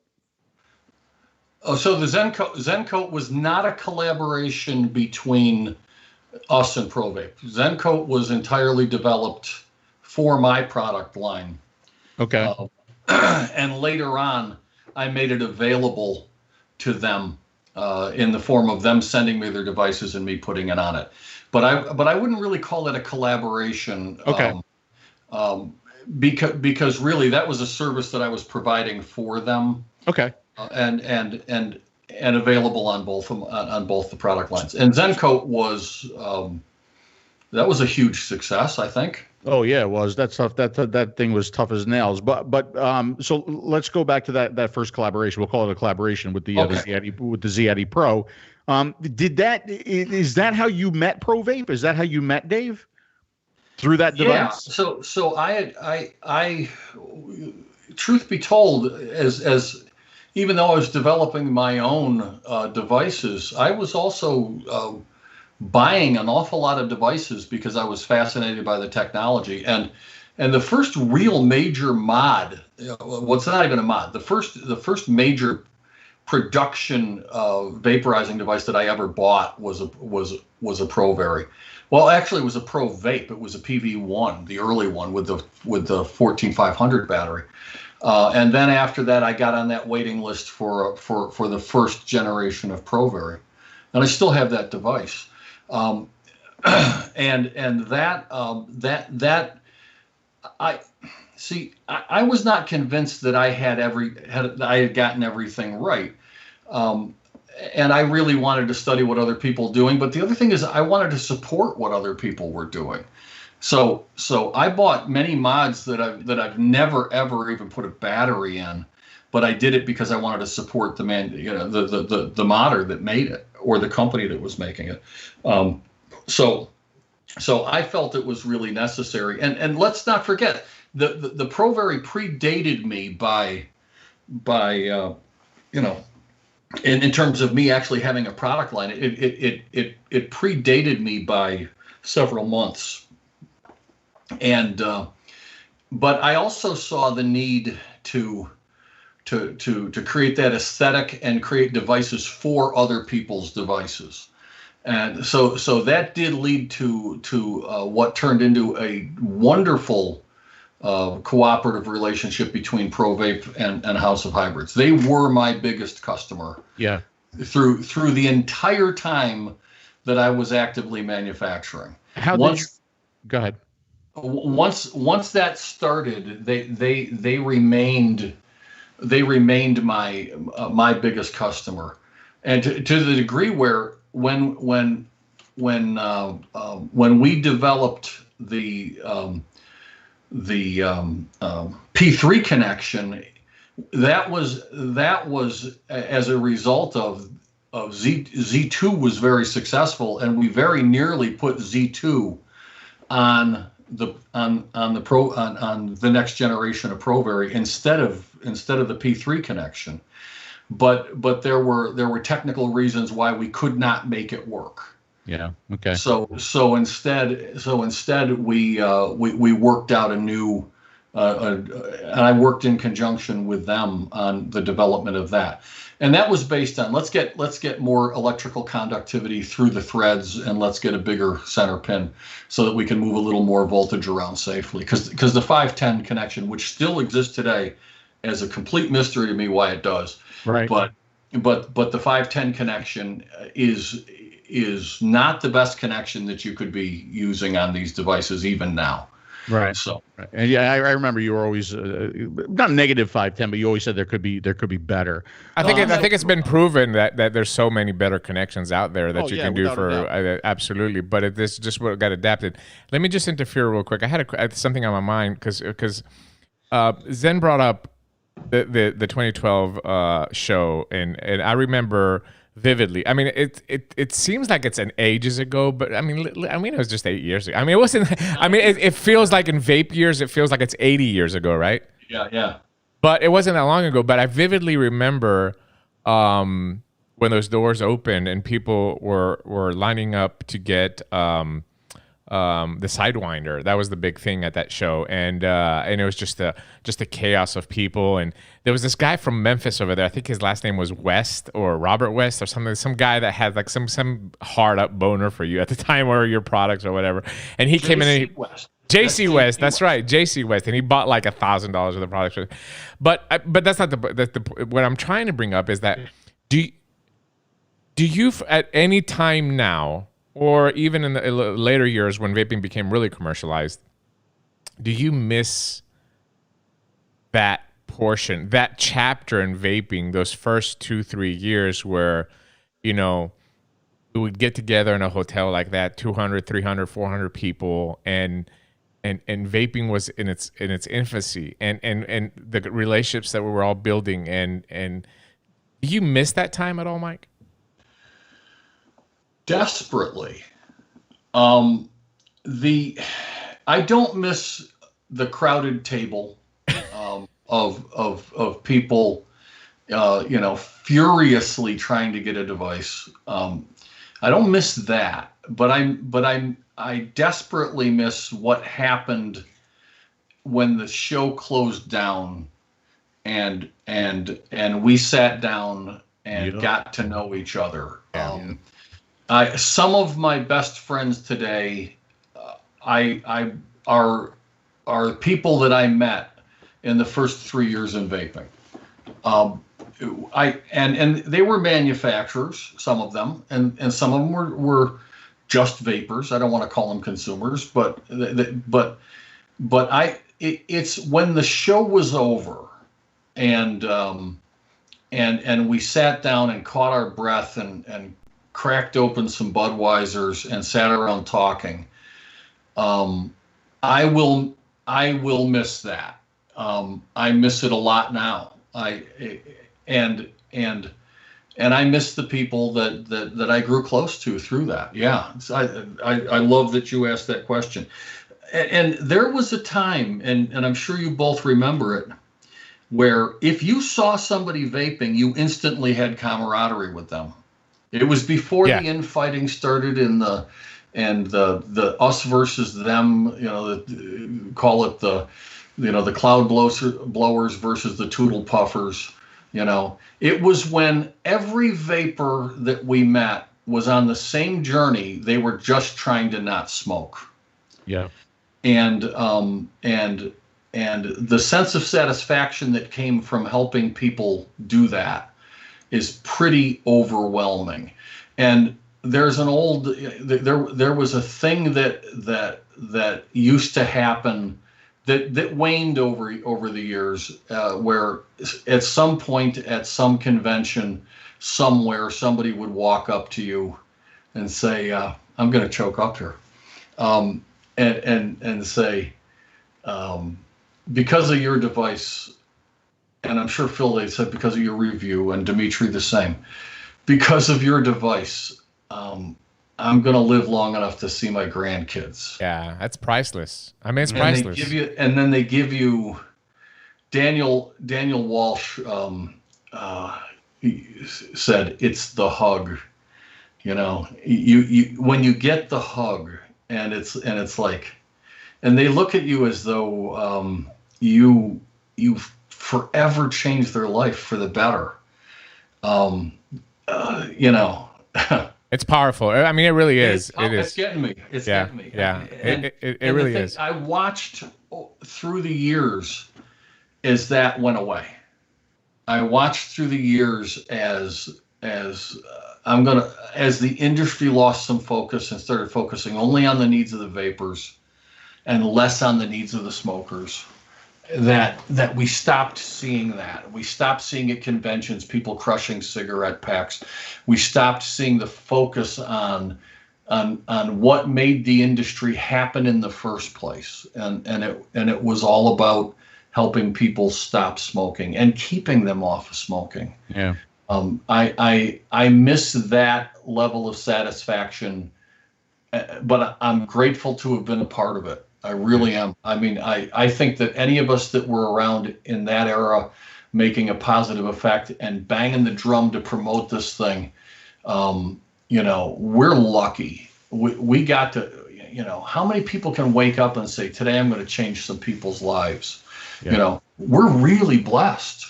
Oh, so the ZenCoat was not a collaboration between us and ProVape. ZenCoat was entirely developed for my product line. Okay. And later on, I made it available to them in the form of them sending me their devices and me putting it on it. But I wouldn't really call it a collaboration. Okay. Because really that was a service that I was providing for them. Okay. And available on both the product lines. And ZenCoat was that was a huge success, I think. Oh yeah, it was. That's tough. That thing was tough as nails. But so let's go back to that first collaboration. We'll call it a collaboration with the Z-atty Pro. Is that how you met ProVape? Is that how you met Dave? Through that device? Yeah. So I truth be told, as even though I was developing my own devices, I was also buying an awful lot of devices because I was fascinated by the technology. And the first real major mod, what's not even a mod, the first major production vaporizing device that I ever bought was a ProVape. Well, actually, it was a ProVape. It was a PV1, the early one with the 14500 battery. And then after that, I got on that waiting list for the first generation of ProVape, and I still have that device. And that I was not convinced that I had gotten everything right. And I really wanted to study what other people were doing. But the other thing is I wanted to support what other people were doing. So I bought many mods that I've never ever even put a battery in, but I did it because I wanted to support the modder that made it, or the company that was making it. So I felt it was really necessary. And let's not forget the ProVape predated me by in terms of me actually having a product line. It predated me by several months. And but I also saw the need to create that aesthetic and create devices for other people's devices. And so that did lead to what turned into a wonderful cooperative relationship between ProVape and House of Hybrids. They were my biggest customer. Yeah. Through the entire time that I was actively manufacturing. Go ahead. Once that started, they remained my biggest customer, and to the degree where when we developed the P3 connection, that was as a result of Z2 was very successful, and we very nearly put Z2 on the next generation of ProVape instead of the P3 connection. But there were technical reasons why we could not make it work. Yeah. Okay. So instead we worked out a new and I worked in conjunction with them on the development of that. And that was based on let's get more electrical conductivity through the threads, and let's get a bigger center pin so that we can move a little more voltage around safely. Because the 510 connection, which still exists today, is a complete mystery to me why it does. Right. but the 510 connection is not the best connection that you could be using on these devices even now. Right. So, right. And yeah, I remember you were always not negative 510, but you always said there could be better. I think it's been proven that there's so many better connections out there that you can do for absolutely. But this just what got adapted. Let me just interfere real quick. I had something on my mind because Zen brought up the 2012 show, and I remember vividly. I mean, it seems like it's an ages ago, but I mean it was just 8 years ago. I mean, it wasn't. I mean, it feels like in vape years, it feels like it's 80 years ago, right? Yeah. But it wasn't that long ago. But I vividly remember when those doors opened and people were lining up to get the Sidewinder. That was the big thing at that show, and it was just a chaos of people. And there was this guy from Memphis over there. I think his last name was West or Robert West or something. Some guy that had like some hard up boner for you at the time, or your products or whatever. And he came in and JC West, that's right, JC West, and he bought like $1,000 of the products. But that's not the what I'm trying to bring up is that do you at any time now, or even in the later years when vaping became really commercialized, do you miss that portion, that chapter in vaping, those first 2-3 years where, we would get together in a hotel like that, 200, 300, 400 people, and vaping was in its infancy, and the relationships that we were all building, and do you miss that time at all, Mike? Desperately. I don't miss the crowded table of people furiously trying to get a device. I don't miss that, but I desperately miss what happened when the show closed down and we sat down and got to know each other. Some of my best friends today, are people that I met in the first 3 years in vaping. And they were manufacturers, some of them, and some of them were just vapors. I don't want to call them consumers, but it's when the show was over, and we sat down and caught our breath and cracked open some Budweisers and sat around talking. I will miss that. I miss it a lot now. And I miss the people that I grew close to through that. Yeah, I love that you asked that question. And there was a time, and I'm sure you both remember it, where if you saw somebody vaping, you instantly had camaraderie with them. It was before the infighting started and the us versus them, call it the cloud blowers versus the tootle puffers. It was when every vapor that we met was on the same journey. They were just trying to not smoke. Yeah. And the sense of satisfaction that came from helping people do that is pretty overwhelming. And there's an old there was a thing that used to happen that waned over the years, where at some point at some convention somewhere somebody would walk up to you and say, I'm going to choke up here, and say, because of your device. And I'm sure Phil, they said because of your review, and Dimitri the same. Because of your device, I'm going to live long enough to see my grandkids. Yeah, that's priceless. I mean, it's priceless. And then they give you Daniel Walsh he said it's the hug. You when you get the hug, and it's like, and they look at you as though you've forever changed their life for the better. It's powerful. I mean, it really is. It's getting me. It's getting me. Yeah. It really is. I watched through the years as that went away. I watched through the years as the industry lost some focus and started focusing only on the needs of the vapors and less on the needs of the smokers, that we stopped seeing that. We stopped seeing at conventions people crushing cigarette packs. We stopped seeing the focus on what made the industry happen in the first place, and it was all about helping people stop smoking and keeping them off of smoking. Yeah. I miss that level of satisfaction, but I'm grateful to have been a part of it. I really am. I mean, I think that any of us that were around in that era making a positive effect and banging the drum to promote this thing, we're lucky. We got to, how many people can wake up and say, today I'm going to change some people's lives? Yeah. We're really blessed,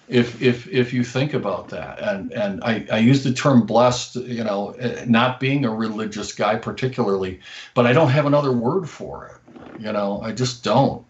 if you think about that. And I use the term blessed, not being a religious guy particularly, but I don't have another word for it. I just don't.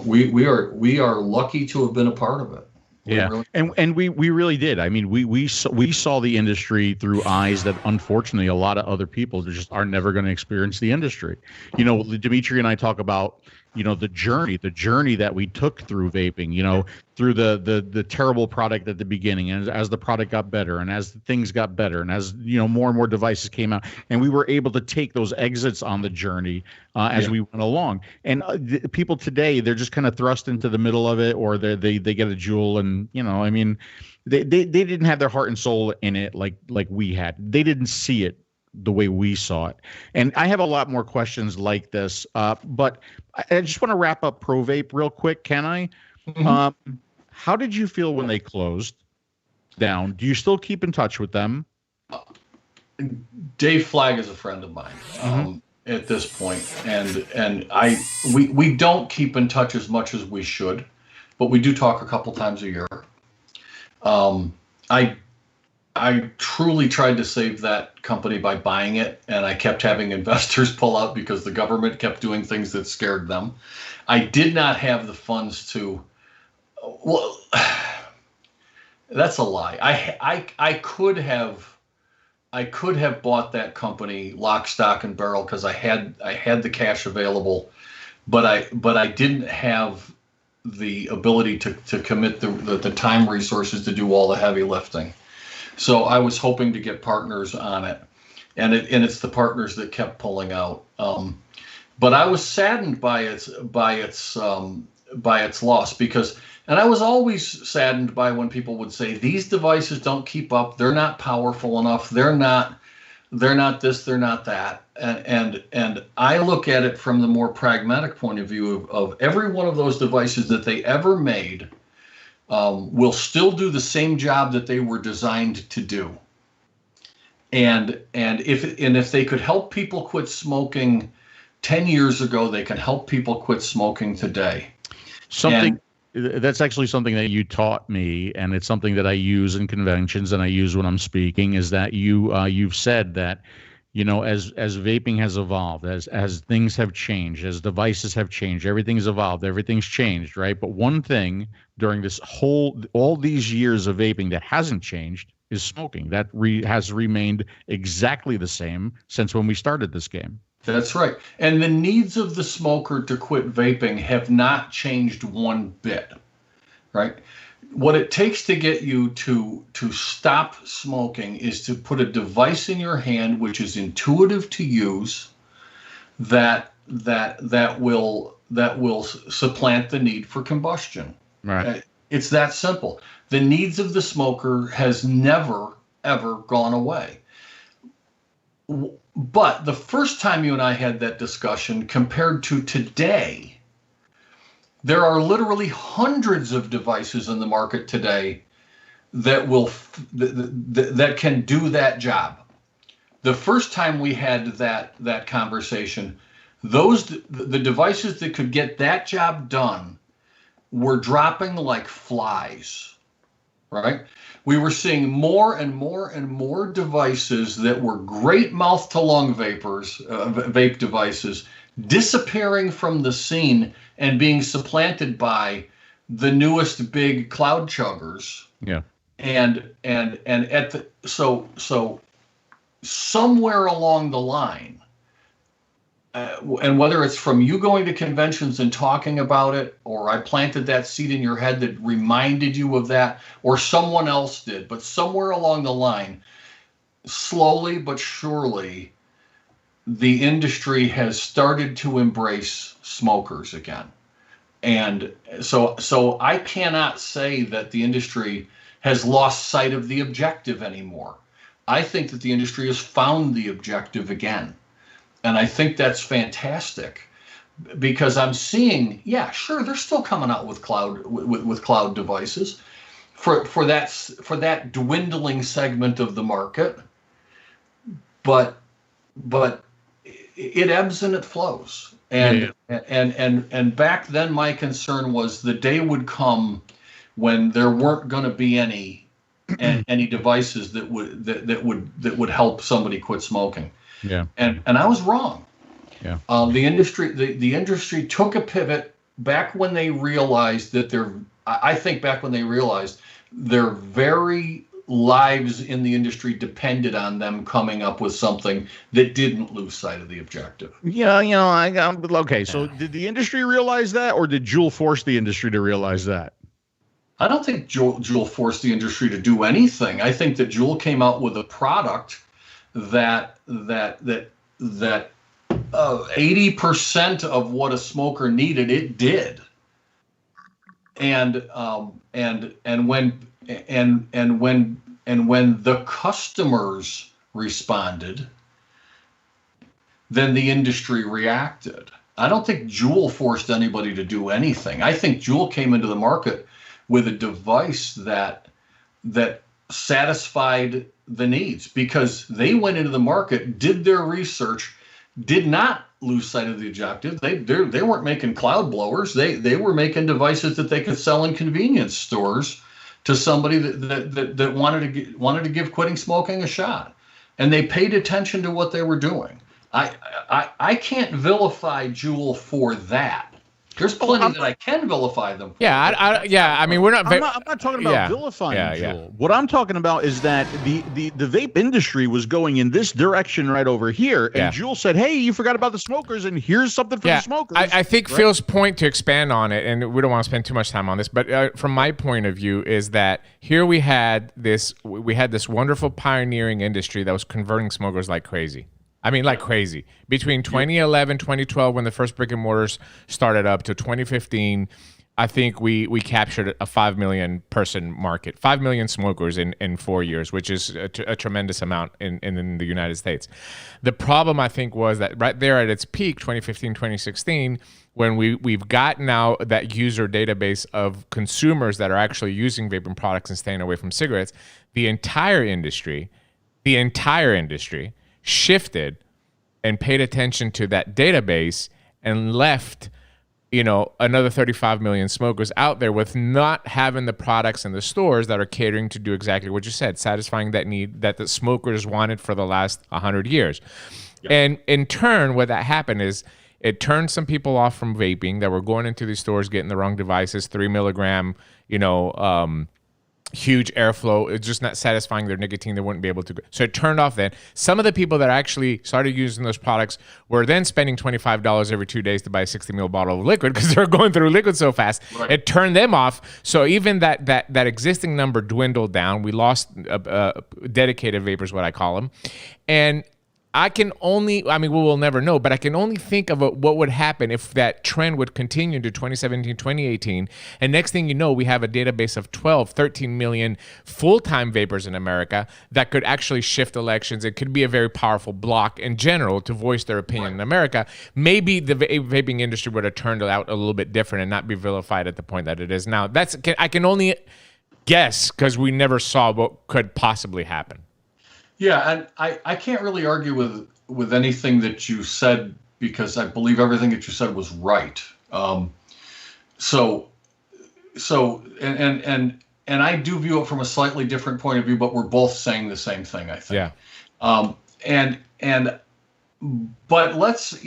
We are lucky to have been a part of it. Yeah, and we really did. I mean, we saw the industry through eyes that unfortunately a lot of other people just are never going to experience the industry. Dimitri and I talk about the journey that we took through vaping. Through the terrible product at the beginning, and as the product got better, and as things got better, and as more and more devices came out, and we were able to take those exits on the journey as we went along. And people today, they're just kind of thrust into the middle of it, or they get a jewel, and they didn't have their heart and soul in it like we had. They didn't see it the way we saw it. And I have a lot more questions like this, but I just want to wrap up ProVape real quick. Can I? Mm-hmm. How did you feel when they closed down? Do you still keep in touch with them? Dave Flagg is a friend of mine at this point, and we don't keep in touch as much as we should, but we do talk a couple times a year. I truly tried to save that company by buying it, and I kept having investors pull out because the government kept doing things that scared them. I did not have the funds to. Well, that's a lie. I could have bought that company lock, stock, and barrel because I had the cash available, but I didn't have the ability to commit the time resources to do all the heavy lifting. So I was hoping to get partners on it, and it's the partners that kept pulling out. But I was saddened by its loss because. And I was always saddened by when people would say, these devices don't keep up. They're not powerful enough. They're not this, they're not that. And I look at it from the more pragmatic point of view of every one of those devices that they ever made will still do the same job that they were designed to do. And if they could help people quit smoking 10 years ago, they can help people quit smoking today. That's actually something that you taught me, and it's something that I use in conventions and I use when I'm speaking, is that you've said that, as vaping has evolved, as things have changed, as devices have changed, everything's evolved, everything's changed, right? But one thing during all these years of vaping that hasn't changed is smoking. That has remained exactly the same since when we started this game. That's right. And the needs of the smoker to quit vaping have not changed one bit, right? What it takes to get you to stop smoking is to put a device in your hand which is intuitive to use, that will supplant the need for combustion. Right. It's that simple. The needs of the smoker has never, ever gone away. But the first time you and I had that discussion compared to today, there are literally hundreds of devices in the market today that can do that job. The first time we had that conversation, the devices that could get that job done were dropping like flies, right? We were seeing more and more and more devices that were great mouth-to-lung vape devices disappearing from the scene and being supplanted by the newest big cloud chuggers. Yeah. And at the so somewhere along the line, and whether it's from you going to conventions and talking about it, or I planted that seed in your head that reminded you of that, or someone else did, but somewhere along the line, slowly but surely, the industry has started to embrace smokers again. And so I cannot say that the industry has lost sight of the objective anymore. I think that the industry has found the objective again. And I think that's fantastic, because I'm seeing, yeah, sure, they're still coming out with cloud devices for that dwindling segment of the market, but it ebbs and it flows. And back then my concern was the day would come when there weren't going to be any devices that would help somebody quit smoking. Yeah. And I was wrong. Yeah. The industry took a pivot back when they realized that their very lives in the industry depended on them coming up with something that didn't lose sight of the objective. Yeah, okay. So did the industry realize that, or did Juul force the industry to realize that? I don't think Juul forced the industry to do anything. I think that Juul came out with a product that 80% of what a smoker needed, it did. And when the customers responded, then the industry reacted. I don't think Juul forced anybody to do anything. I think Juul came into the market with a device that satisfied the needs, because they went into the market, did their research, did not lose sight of the objective. They weren't making cloud blowers. They were making devices that they could sell in convenience stores to somebody that wanted to give quitting smoking a shot, and they paid attention to what they were doing. I can't vilify Juul for that. There's plenty that I can vilify them for. Yeah, I mean, we're not. I'm not talking about vilifying Juul. Yeah. What I'm talking about is that the vape industry was going in this direction right over here, and Juul said, "Hey, you forgot about the smokers, and here's something for the smokers." I think Phil's point, to expand on it, and we don't want to spend too much time on this, but from my point of view, is that here we had this wonderful pioneering industry that was converting smokers like crazy. I mean, like crazy. Between 2011, 2012, when the first brick and mortars started up, to 2015, I think we captured a 5 million person market, 5 million smokers in 4 years, which is a tremendous amount in the United States. The problem, I think, was that right there at its peak, 2015, 2016, when we've got now that user database of consumers that are actually using vaping products and staying away from cigarettes, the entire industry shifted and paid attention to that database and left, another 35 million smokers out there with not having the products in the stores that are catering to do exactly what you said, satisfying that need that the smokers wanted for the last 100 years. Yep. And in turn, what that happened is it turned some people off from vaping that were going into these stores, getting the wrong devices, 3 milligram, huge airflow. It's just not satisfying their nicotine. They wouldn't be able to. So it turned off then. Some of the people that actually started using those products were then spending $25 every 2 days to buy a 60 ml bottle of liquid because they're going through liquid so fast. Right. It turned them off. So even that existing number dwindled down. We lost dedicated vapors, what I call them. And we will never know, but I can only think of what would happen if that trend would continue to 2017, 2018. And next thing you know, we have a database of 12, 13 million full-time vapors in America that could actually shift elections. It could be a very powerful bloc in general to voice their opinion in America. Maybe the vaping industry would have turned out a little bit different and not be vilified at the point that it is now. I can only guess because we never saw what could possibly happen. Yeah, and I can't really argue with anything that you said, because I believe everything that you said was right. And I do view it from a slightly different point of view, but we're both saying the same thing, I think. Yeah. But let's,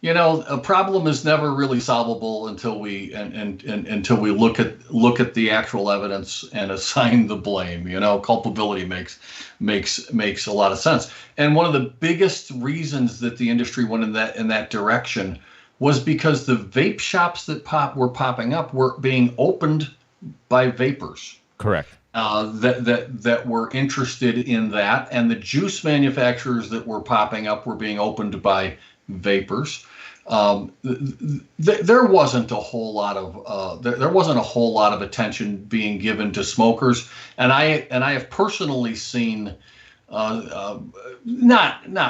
a problem is never really solvable until we until we look at the actual evidence and assign the blame. Culpability makes a lot of sense. And one of the biggest reasons that the industry went in that direction was because the vape shops that were popping up were being opened by vapors. Correct. That were interested in that, and the juice manufacturers that were popping up were being opened by vapors. There wasn't a whole lot of attention being given to smokers, and I have personally seen, not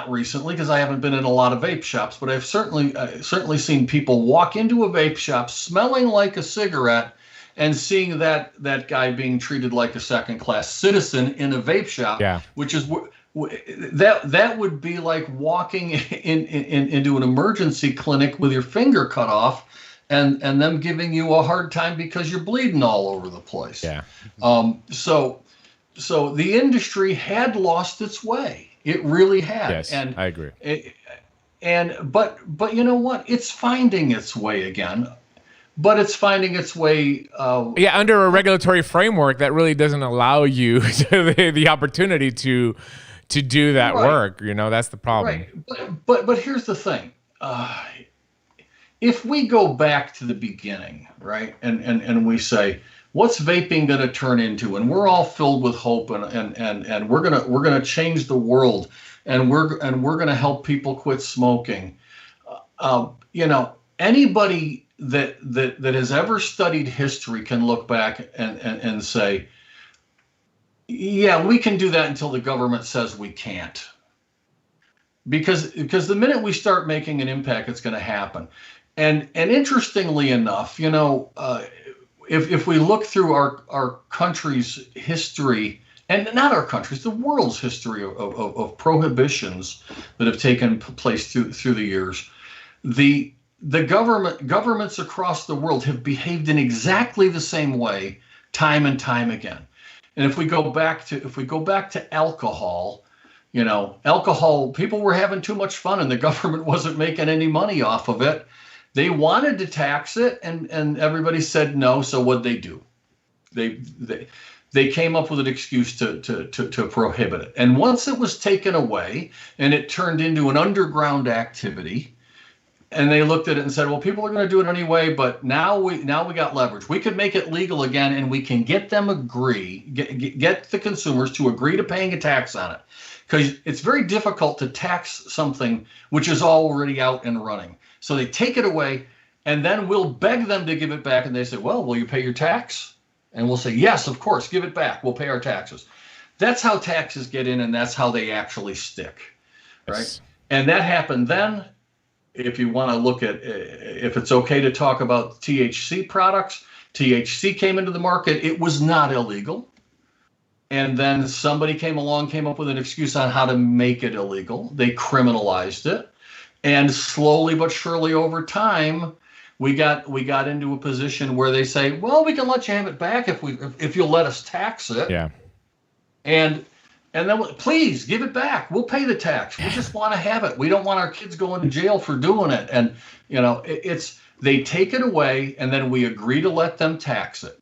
recently because I haven't been in a lot of vape shops, but I've certainly seen people walk into a vape shop smelling like a cigarette, and seeing that guy being treated like a second-class citizen in a vape shop, which is that would be like walking into an emergency clinic with your finger cut off, and them giving you a hard time because you're bleeding all over the place. Yeah. So the industry had lost its way. It really had. Yes, and I agree. But you know what? It's finding its way again. But it's finding its way. Under a regulatory framework that really doesn't allow you the opportunity to do that work. That's the problem. Right. But here's the thing. If we go back to the beginning, right, and we say, what's vaping going to turn into? And we're all filled with hope, and we're gonna change the world, and we're gonna help people quit smoking. Anybody that has ever studied history can look back and say, yeah, we can do that until the government says we can't. Because the minute we start making an impact, it's going to happen. And interestingly enough, if we look through our country's history, and not our country's, the world's history of prohibitions that have taken place through the years, the governments across the world have behaved in exactly the same way time and time again. And if we go back to alcohol, people were having too much fun and the government wasn't making any money off of it. They wanted to tax it, and everybody said no. So what'd they do? They came up with an excuse to prohibit it. And once it was taken away and it turned into an underground activity, and they looked at it and said, well, people are going to do it anyway, but now we got leverage. We could make it legal again, and we can get them get the consumers to agree to paying a tax on it. Because it's very difficult to tax something which is already out and running. So they take it away, and then we'll beg them to give it back, and they say, well, will you pay your tax? And we'll say, yes, of course, give it back. We'll pay our taxes. That's how taxes get in, and that's how they actually stick, right? Yes. And that happened then. If you want to look at if it's okay to talk about THC products, THC came into the market. It was not illegal. And then somebody came up with an excuse on how to make it illegal. They criminalized it. And slowly but surely over time, we got into a position where they say, well, we can let you have it back if you'll let us tax it. Yeah. And then please give it back. We'll pay the tax. We just want to have it. We don't want our kids going to jail for doing it. And they take it away, and then we agree to let them tax it.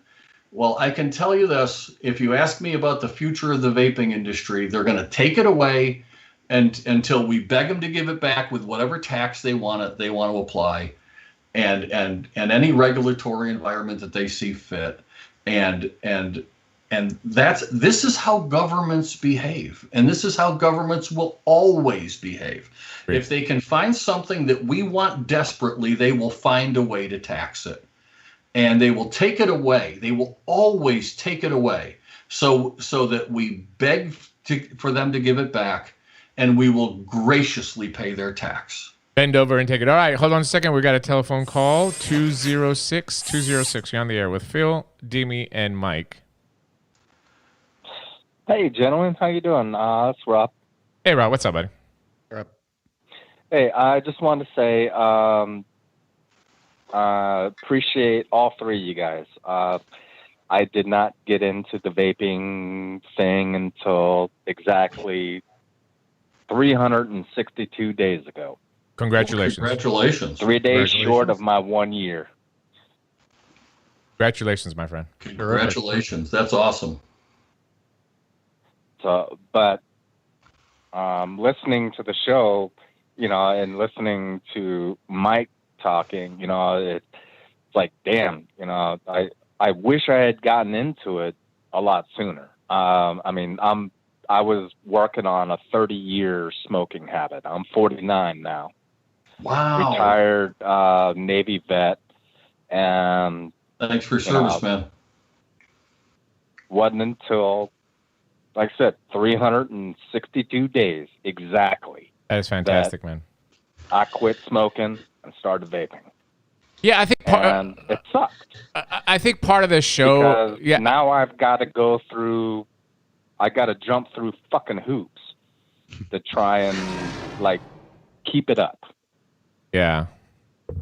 Well, I can tell you this: if you ask me about the future of the vaping industry, they're going to take it away, and until we beg them to give it back with whatever tax they want to apply, and any regulatory environment that they see fit, and this is how governments behave, and this is how governments will always behave. Great. If they can find something that we want desperately, they will find a way to tax it, and they will take it away. They will always take it away, so that we beg for them to give it back, and we will graciously pay their tax. Bend over and take it. All right, hold on a second. We got a telephone call, 206. You're on the air with Phil, Demi, and Mike. Hey, gentlemen. How you doing? It's Rob. Hey, Rob. What's up, buddy? Rob. Hey, I just wanted to say appreciate all three of you guys. I did not get into the vaping thing until exactly 362 days ago. Congratulations. Congratulations. 3 days short of my 1 year. Congratulations, my friend. Congratulations. That's awesome. So, but listening to the show, you know, and listening to Mike talking, you know, it's like, damn, you know, I wish I had gotten into it a lot sooner. I mean, I was working on a 30-year smoking habit. I'm 49 now. Wow. Retired Navy vet, and thanks for your service, man. Wasn't until, like I said, 362 days exactly. That is fantastic, man. I quit smoking and started vaping. Yeah, I think and it sucked. I think part of this show, because now I've got to go through. I got to jump through fucking hoops to try and like keep it up. Yeah,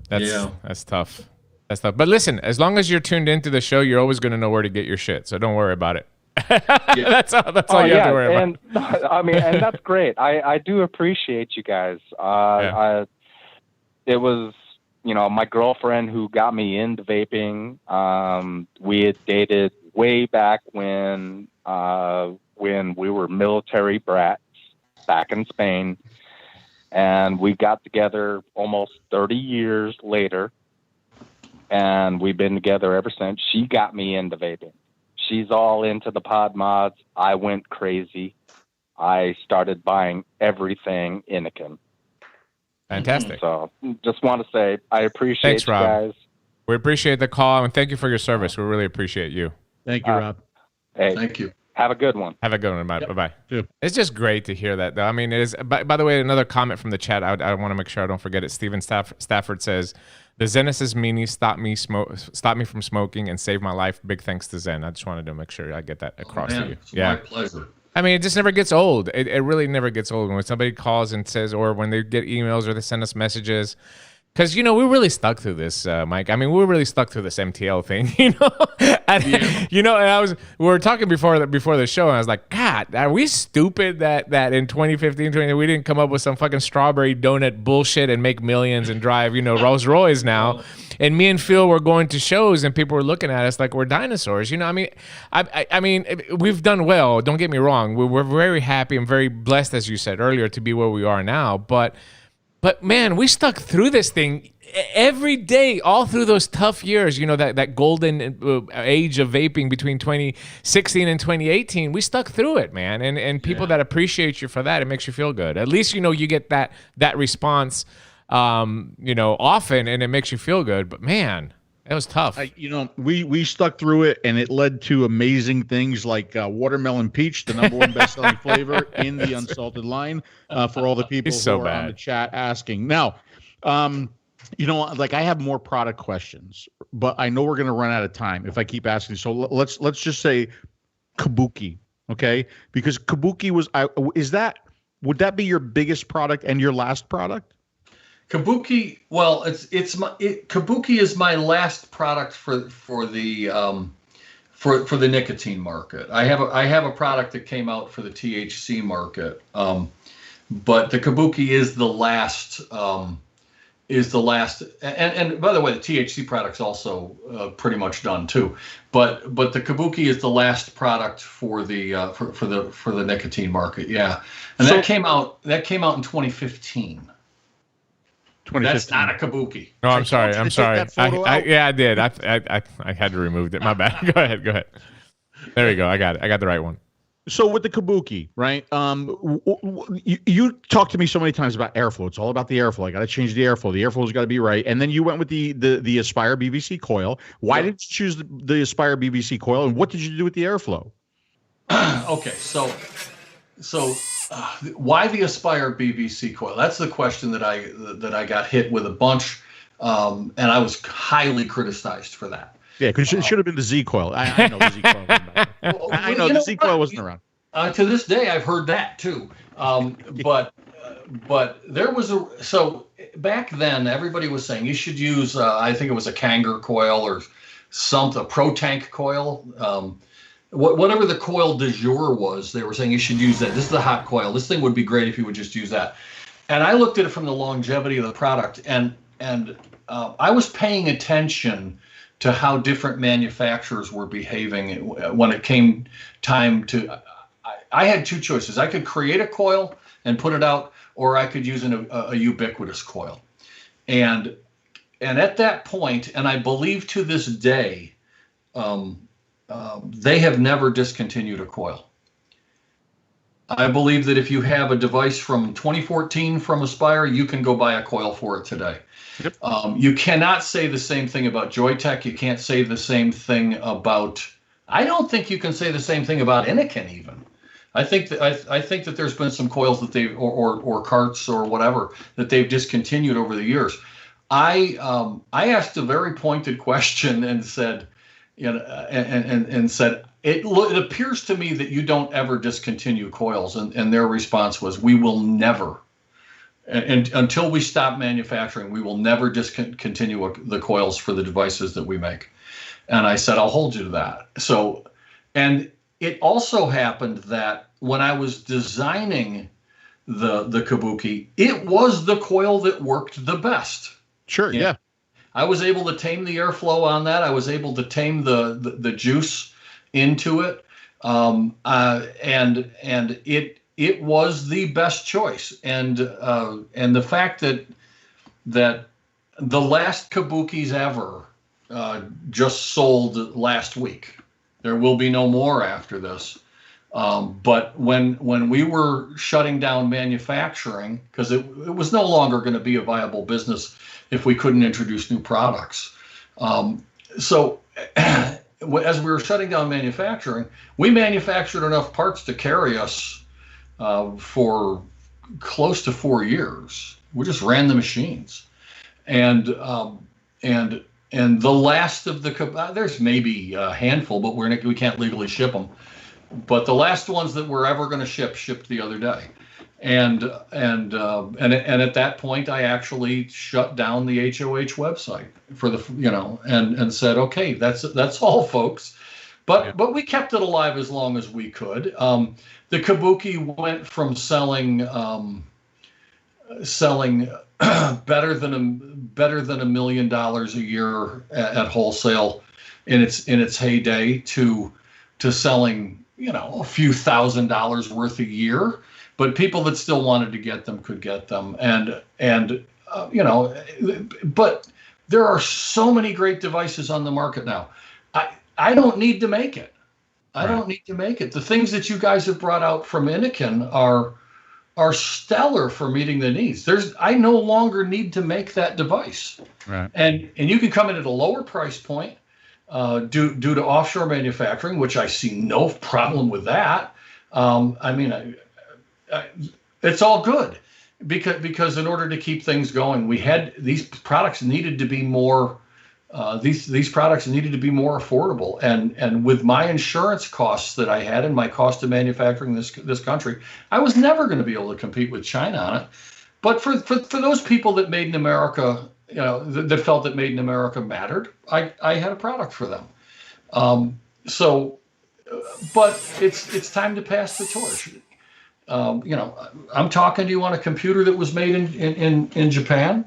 that's tough. That's tough. But listen, as long as you're tuned into the show, you're always going to know where to get your shit. So don't worry about it. That's all you have to worry about. And I mean, and that's great. I do appreciate you guys. It was, you know, my girlfriend who got me into vaping. We had dated way back when we were military brats back in Spain, and we got together almost 30 years later, and we've been together ever since. She got me into vaping. She's all into the pod mods. I went crazy. I started buying everything Inikin. Fantastic. So just want to say I appreciate Thanks, you Rob. guys. We appreciate the call, and thank you for your service. We really appreciate you. Thank you, Rob. Hey, thank you. Have a good one. Have a good one. Bye. Yep. Bye-bye. Yep. It's just great to hear that, though. I mean, it is. By the way, another comment from the chat. I want to make sure I don't forget it. Steven Stafford says, "The Zenesis Mini stopped me from smoking and saved my life. Big thanks to Zen." I just wanted to make sure I get that across to you. It's my pleasure. I mean, it just never gets old. It really never gets old when somebody calls and says, or when they get emails or they send us messages. Because, you know, we really stuck through this, Mike. I mean, we really stuck through this MTL thing, you know? And, you know, and we were talking before the show, and I was like, God, are we stupid that in 2015, we didn't come up with some fucking strawberry donut bullshit and make millions and drive, you know, Rolls Royce now? And me and Phil were going to shows, and people were looking at us like we're dinosaurs. You know, I mean, I mean, we've done well. Don't get me wrong. We're very happy and very blessed, as you said earlier, to be where we are now. But man, we stuck through this thing every day, all through those tough years, you know, that golden age of vaping between 2016 and 2018. We stuck through it, man. And people that appreciate you for that, it makes you feel good. At least, you know, you get that response, you know, often, and it makes you feel good. But man, it was tough. You know, we stuck through it, and it led to amazing things like watermelon peach, the #1 best-selling flavor in the unsalted line, for all the people who are on the chat asking. Now, you know, like, I have more product questions, but I know we're going to run out of time if I keep asking. So let's just say Kabuki, okay? Because Kabuki would that be your biggest product and your last product? Kabuki, well, Kabuki is my last product for the nicotine market. I have a product that came out for the THC market, but the Kabuki is the last. And by the way, the THC product's also pretty much done too. But the Kabuki is the last product for the for the nicotine market. Yeah, and that came out in 2015. That's not a Kabuki. No, I'm sorry. I did. I had to remove it. My bad. Go ahead. There we go. I got it. I got the right one. So with the Kabuki, right? You talked to me so many times about airflow. It's all about the airflow. I got to change the airflow. The airflow's got to be right. And then you went with the Aspire BBC coil. Why did you choose the Aspire BBC coil? And what did you do with the airflow? Okay, so why the Aspire BBC coil? That's the question that I got hit with a bunch, and I was highly criticized for that. Yeah, because it should have been the Z coil. I know the Z coil wasn't around. I know the Z coil wasn't around. To this day, I've heard that too. But there was so back then everybody was saying you should use I think it was a Kanger coil or something, a Pro Tank coil. Whatever the coil du jour was, they were saying you should use that. This is the hot coil. This thing would be great if you would just use that. I looked at it from the longevity of the product, and I was paying attention to how different manufacturers were behaving when it came time to. I had two choices. I could create a coil and put it out, or I could use a ubiquitous coil. And at that point, and I believe to this day, they have never discontinued a coil. I believe that if you have a device from 2014 from Aspire, you can go buy a coil for it today. Yep. You cannot say the same thing about Joytech. You can't say the same thing about. I don't think you can say the same thing about Innokin even. I think that there's been some coils that they've or carts or whatever that they've discontinued over the years. I asked a very pointed question and said, and said, it appears to me that you don't ever discontinue coils, and their response was, we will never, and until we stop manufacturing, we will never discontinue the coils for the devices that we make. And I said, I'll hold you to that. So, and it also happened that when I was designing the Kabuki, it was the coil that worked the best. Sure, yeah. I was able to tame the airflow on that. I was able to tame the juice into it, and it was the best choice. And the fact that the last Kabukis ever just sold last week. There will be no more after this. But when we were shutting down manufacturing, because it was no longer going to be a viable business if we couldn't introduce new products. So as we were shutting down manufacturing, we manufactured enough parts to carry us for close to 4 years. We just ran the machines, and the last of the there's maybe a handful, but we can't legally ship them. But the last ones that we're ever going to shipped the other day, and at that point, I actually shut down the HOH website for the and said, okay, that's all, folks. But we kept it alive as long as we could. The Kabuki went from selling better than $1 million a year at wholesale in its heyday to selling a few $1,000s worth a year, but people that still wanted to get them could get them, but there are so many great devices on the market now. I don't need to make it. I don't need to make it. The things that you guys have brought out from Innokin are stellar for meeting the needs. I no longer need to make that device. Right. And you can come in at a lower price point due to offshore manufacturing, which I see no problem with that. It's all good because in order to keep things going, these products needed to be more these products needed to be more affordable. And with my insurance costs that I had and my cost of manufacturing this country, I was never going to be able to compete with China on it. But for those people that Made in America, that felt that Made in America mattered, I had a product for them. But it's time to pass the torch. I'm talking to you on a computer that was made in Japan,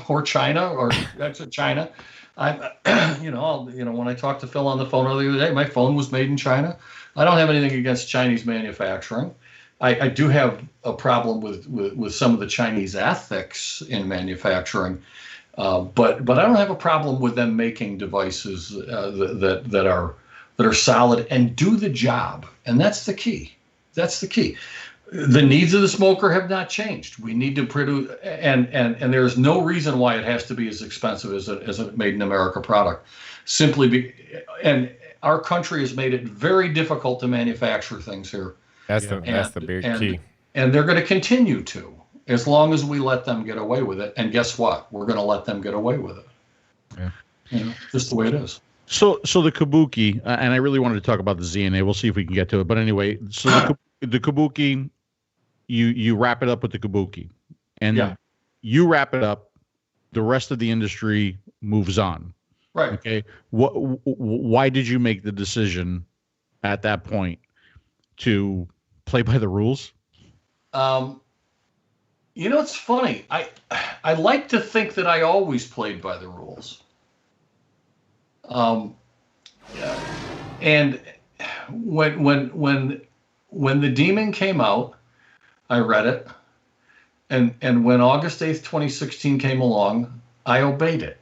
or China, or actually China. When I talked to Phil on the phone earlier today, my phone was made in China. I don't have anything against Chinese manufacturing. I do have a problem with some of the Chinese ethics in manufacturing, but I don't have a problem with them making devices that are solid and do the job. And that's the key. That's the key. The needs of the smoker have not changed. We need to produce, and there's no reason why it has to be as expensive as a Made in America product. And our country has made it very difficult to manufacture things here. That's the big key. And they're going to continue to, as long as we let them get away with it. And guess what? We're going to let them get away with it. Yeah. Just the way it is. So the Kabuki, and I really wanted to talk about the ZNA. We'll see if we can get to it. But anyway, so the Kabuki, you wrap it up with the Kabuki, and you wrap it up. The rest of the industry moves on. Right. Okay. Why did you make the decision at that point to play by the rules? You know, it's funny. I like to think that I always played by the rules. And when the Demon came out, I read it, and when August 8th, 2016 came along, I obeyed it.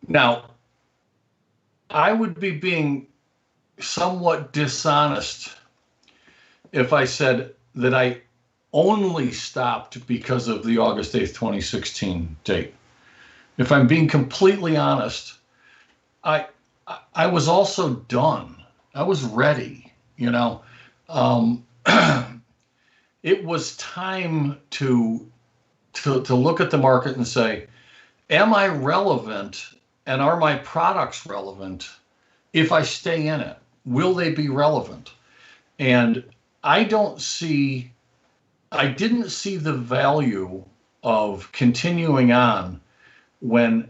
Now, I would be being somewhat dishonest if I said that I only stopped because of the August 8th, 2016 date. If I'm being completely honest, I was also done. I was ready, you know. It was time to look at the market and say, am I relevant and are my products relevant if I stay in it? Will they be relevant? And I didn't see the value of continuing on when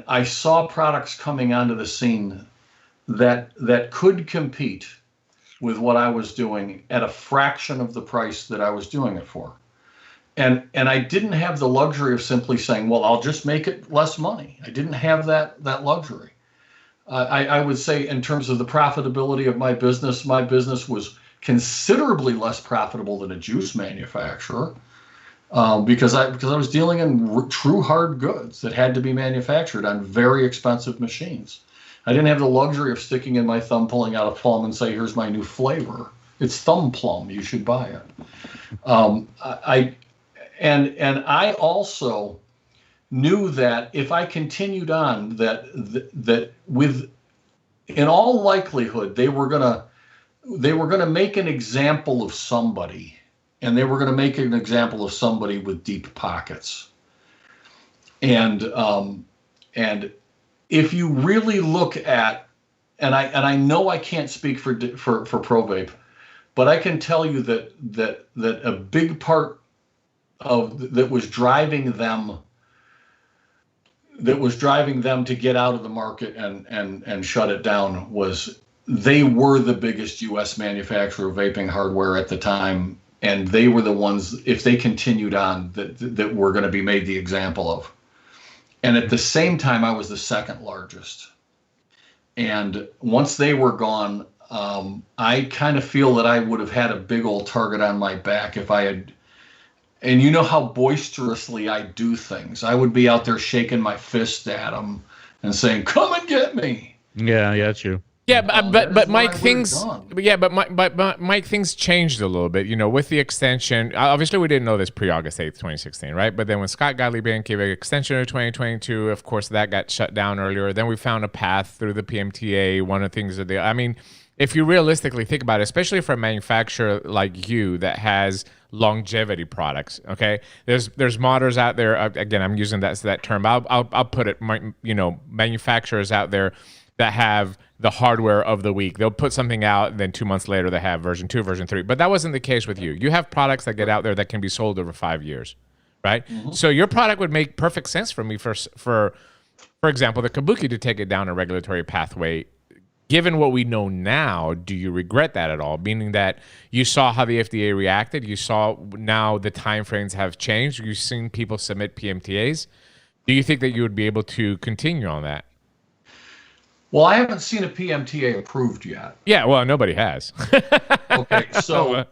I saw products coming onto the scene that could compete with what I was doing at a fraction of the price that I was doing it for. And I didn't have the luxury of simply saying, well, I'll just make it less money. I didn't have that luxury. I would say in terms of the profitability of my business was considerably less profitable than a juice manufacturer because I was dealing in true hard goods that had to be manufactured on very expensive machines. I didn't have the luxury of sticking in my thumb, pulling out a plum and say, here's my new flavor. It's thumb plum. You should buy it. I also knew that if I continued on, that with, in all likelihood, they were gonna make an example of somebody, and they were gonna make an example of somebody with deep pockets. And if you really look at, and I know I can't speak for ProVape, but I can tell you that a big part of that was driving them to get out of the market and shut it down was they were the biggest U.S. manufacturer of vaping hardware at the time, and they were the ones, if they continued on, that were going to be made the example of. And at the same time, I was the second largest. And once they were gone, I kind of feel that I would have had a big old target on my back if I had. And you know how boisterously I do things. I would be out there shaking my fist at them and saying, "Come and get me." Yeah, that's you. Yeah, but Mike, Mike, things changed a little bit, you know, with the extension. Obviously, we didn't know this pre-August 8th, 2016, right? But then when Scott Gottlieb gave an extension of 2022, of course, that got shut down earlier. Then we found a path through the PMTA. One of the things that I mean, if you realistically think about it, especially for a manufacturer like you that has longevity products, okay? There's modders out there. Again, I'm using that term. I'll put it, you know, manufacturers out there that have the hardware of the week. They'll put something out, and then 2 months later they have version 2, version 3. But that wasn't the case with you. You have products that get out there that can be sold over 5 years, right? Mm-hmm. So your product would make perfect sense for me for example, the Kabuki to take it down a regulatory pathway. Given what we know now, do you regret that at all? Meaning that you saw how the FDA reacted, you saw now the timeframes have changed, you've seen people submit PMTAs. Do you think that you would be able to continue on that? Well, I haven't seen a PMTA approved yet. Yeah, well, nobody has. Okay, so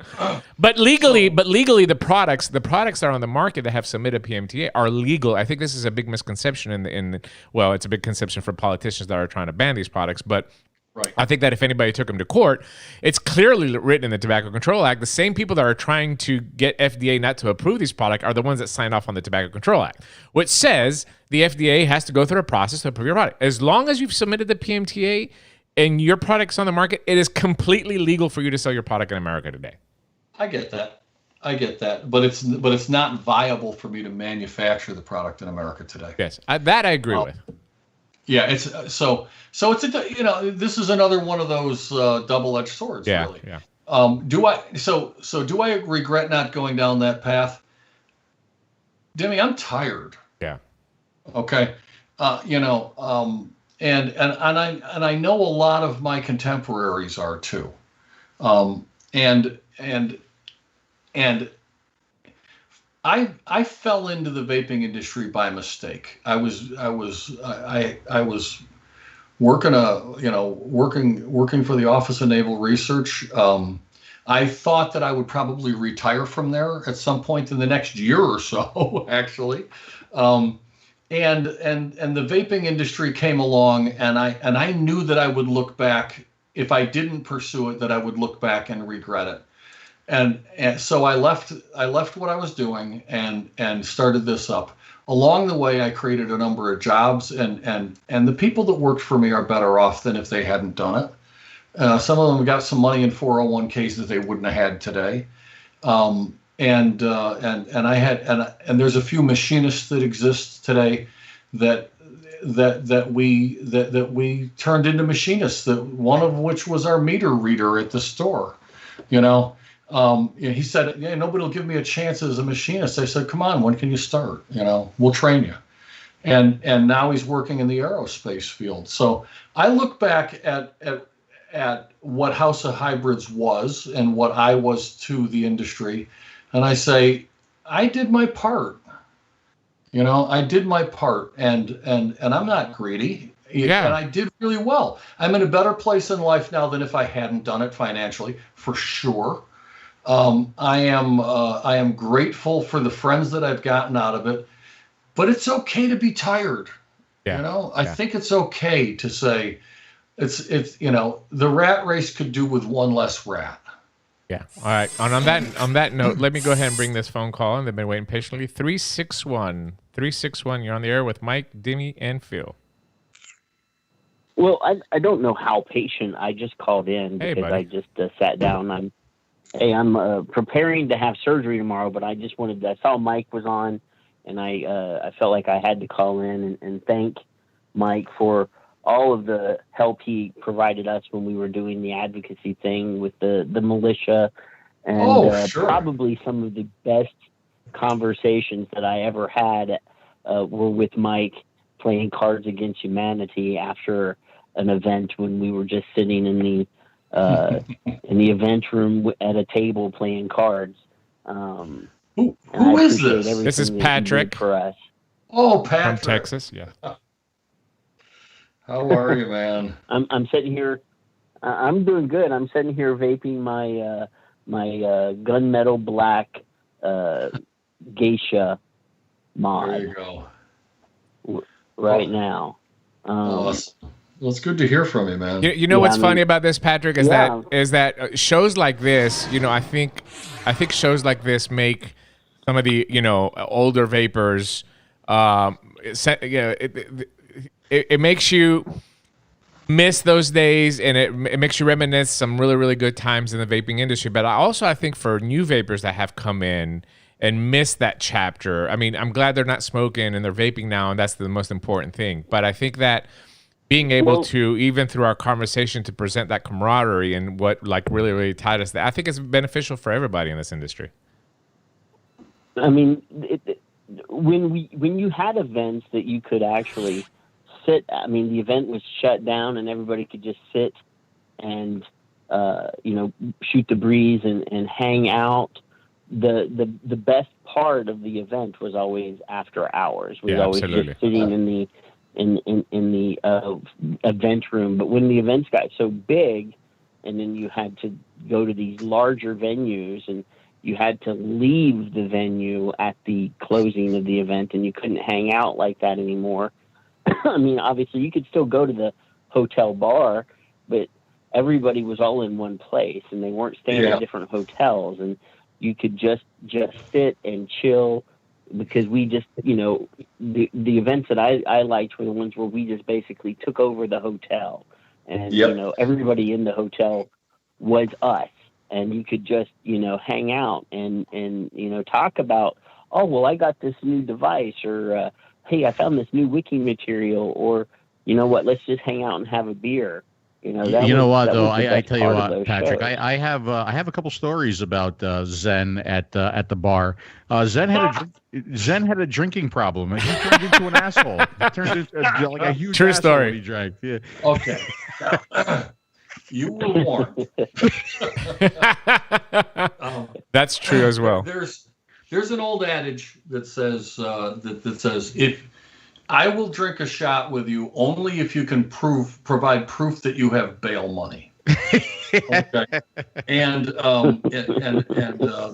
but legally, the products that are on the market that have submitted PMTA are legal. I think this is a big misconception well, it's a big conception for politicians that are trying to ban these products, but right. I think that if anybody took them to court, it's clearly written in the Tobacco Control Act. The same people that are trying to get FDA not to approve these products are the ones that signed off on the Tobacco Control Act, which says the FDA has to go through a process to approve your product. As long as you've submitted the PMTA and your product's on the market, it is completely legal for you to sell your product in America today. I get that. But it's not viable for me to manufacture the product in America today. Yes, that I agree with. Yeah, it's so it's a, you know, this is another one of those double-edged swords. Yeah, really. Yeah. Do I regret not going down that path? Demi, I'm tired. Yeah. Okay. You know, and I know a lot of my contemporaries are too. And I fell into the vaping industry by mistake. I was working working for the Office of Naval Research. I thought that I would probably retire from there at some point in the next year or so, actually. And the vaping industry came along, and I knew that I would look back if I didn't pursue it, that I would look back and regret it. And so I left what I was doing and started this up. Along the way, I created a number of jobs, and the people that worked for me are better off than if they hadn't done it. Some of them got some money in 401ks that they wouldn't have had today. And there's a few machinists that exist today that we turned into machinists, that one of which was our meter reader at the store. He said, "Yeah, nobody will give me a chance as a machinist." I said, "Come on, when can you start? We'll train you." And now he's working in the aerospace field. So I look back at what House of Hybrids was and what I was to the industry, and I say, I did my part. I did my part, and I'm not greedy. Yeah. And I did really well. I'm in a better place in life now than if I hadn't done it financially, for sure. I am grateful for the friends that I've gotten out of it, but it's okay to be tired. Yeah. I think it's okay to say it's the rat race could do with one less rat. Yeah. All right. And on that note, let me go ahead and bring this phone call, and they've been waiting patiently. 361. You're on the air with Mike, Dimmy, and Phil. Well, I don't know how patient. I just called in because buddy. I just sat down. I'm preparing to have surgery tomorrow, but I saw Mike was on, and I felt like I had to call in and thank Mike for all of the help he provided us when we were doing the advocacy thing with the militia, and sure. Probably some of the best conversations that I ever had were with Mike playing Cards Against Humanity after an event when we were just sitting in the event room at a table playing cards. Who is this? This is Patrick for us. Oh, Patrick from Texas. Yeah. How are you, man? I'm sitting here. I'm doing good. I'm sitting here vaping my gunmetal black geisha mod. There you go. Right now. It's good to hear from you, man. You know what's funny about this, Patrick, is that shows like this, I think shows like this make some of the older vapors. It makes you miss those days, and it makes you reminisce some really, really good times in the vaping industry. But I think for new vapors that have come in and missed that chapter, I mean, I'm glad they're not smoking and they're vaping now, and that's the most important thing. But I think that being able to, even through our conversation, to present that camaraderie and what really, really tied us, I think it's beneficial for everybody in this industry. I mean, when you had events that you could actually sit, I mean, the event was shut down and everybody could just sit and shoot the breeze and hang out. The best part of the event was always after hours. Was always absolutely. Just sitting in the event room. But when the events got so big, and then you had to go to these larger venues, and you had to leave the venue at the closing of the event, and you couldn't hang out like that anymore. I mean, obviously you could still go to the hotel bar, but everybody was all in one place, and they weren't staying at different hotels, and you could just sit and chill, because we just, the events that I liked were the ones where we just basically took over the hotel, and everybody in the hotel was us, and you could just hang out and talk about, oh, well, I got this new device, or hey, I found this new wicking material, or let's just hang out and have a beer. I tell you what, Patrick, I have a couple stories about Zen at the bar. Zen had a drinking problem. He turned into an asshole. He turned into like a huge True asshole story. when he drank. Yeah. Okay. You were warned. That's true as well. There's an old adage that says that says, if I will drink a shot with you only if you can provide proof that you have bail money. Okay. And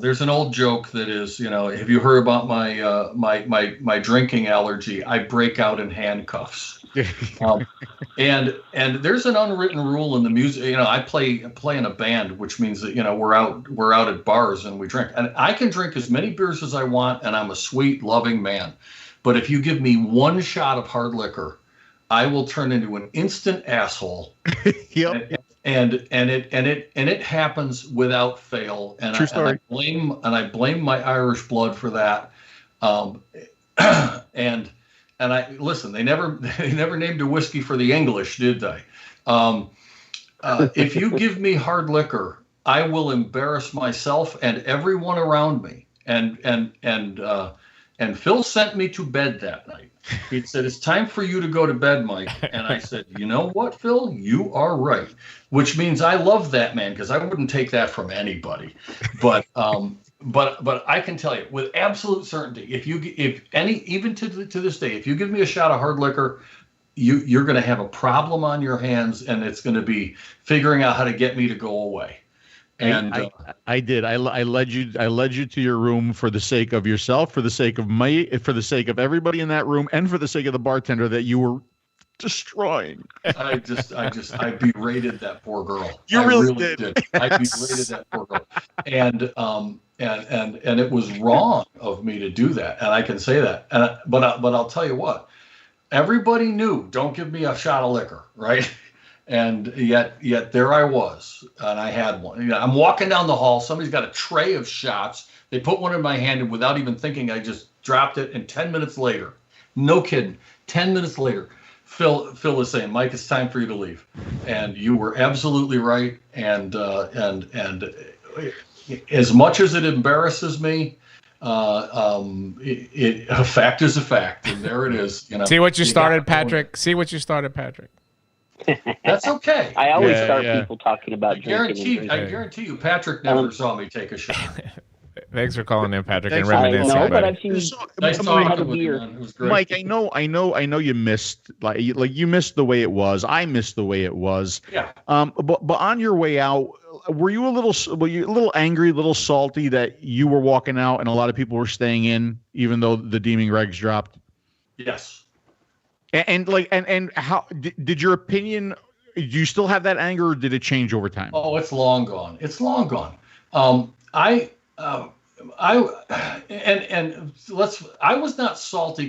there's an old joke that is, have you heard about my drinking allergy? I break out in handcuffs. And there's an unwritten rule in the music. I play in a band, which means that we're out at bars and we drink. And I can drink as many beers as I want, and I'm a sweet, loving man. But if you give me one shot of hard liquor, I will turn into an instant asshole. Yep. And it happens without fail. And True story. I blame my Irish blood for that. And I listen. They never named a whiskey for the English, did they? If you give me hard liquor, I will embarrass myself and everyone around me. And Phil sent me to bed that night. He said, "It's time for you to go to bed, Mike." And I said, "You know what, Phil? You are right." Which means I love that man, because I wouldn't take that from anybody. But I can tell you with absolute certainty, even to this day, if you give me a shot of hard liquor, you're going to have a problem on your hands, and it's going to be figuring out how to get me to go away. And I did. I led you to your room for the sake of yourself, for the sake of for the sake of everybody in that room, and for the sake of the bartender that you were destroying. I berated that poor girl. You really did. I berated that poor girl, and it was wrong of me to do that, and I can say that. But I'll tell you what, everybody knew. Don't give me a shot of liquor, right? And yet there I was, and I had one. I'm walking down the hall. Somebody's got a tray of shots. They put one in my hand, and without even thinking, I just dropped it. And 10 minutes later, no kidding, 10 minutes later, Phil is saying, "Mike, it's time for you to leave." And you were absolutely right. And as much as it embarrasses me, a fact is a fact, and there it is. See what you started, Patrick. See what you started, Patrick. That's okay. I always start people talking about drinking. I guarantee you, Patrick never saw me take a shot. Thanks for calling in, Patrick, and Thanks. reminiscing. No, but I've seen Nice talking with you, beer. man. It was great. Mike, I know you missed you missed the way it was. I missed the way it was. Yeah. But on your way out, were you a little angry, a little salty that you were walking out and a lot of people were staying in, even though the deeming regs dropped? Yes. And how did your opinion? Do you still have that anger, or did it change over time? Oh, it's long gone. It's long gone. I was not salty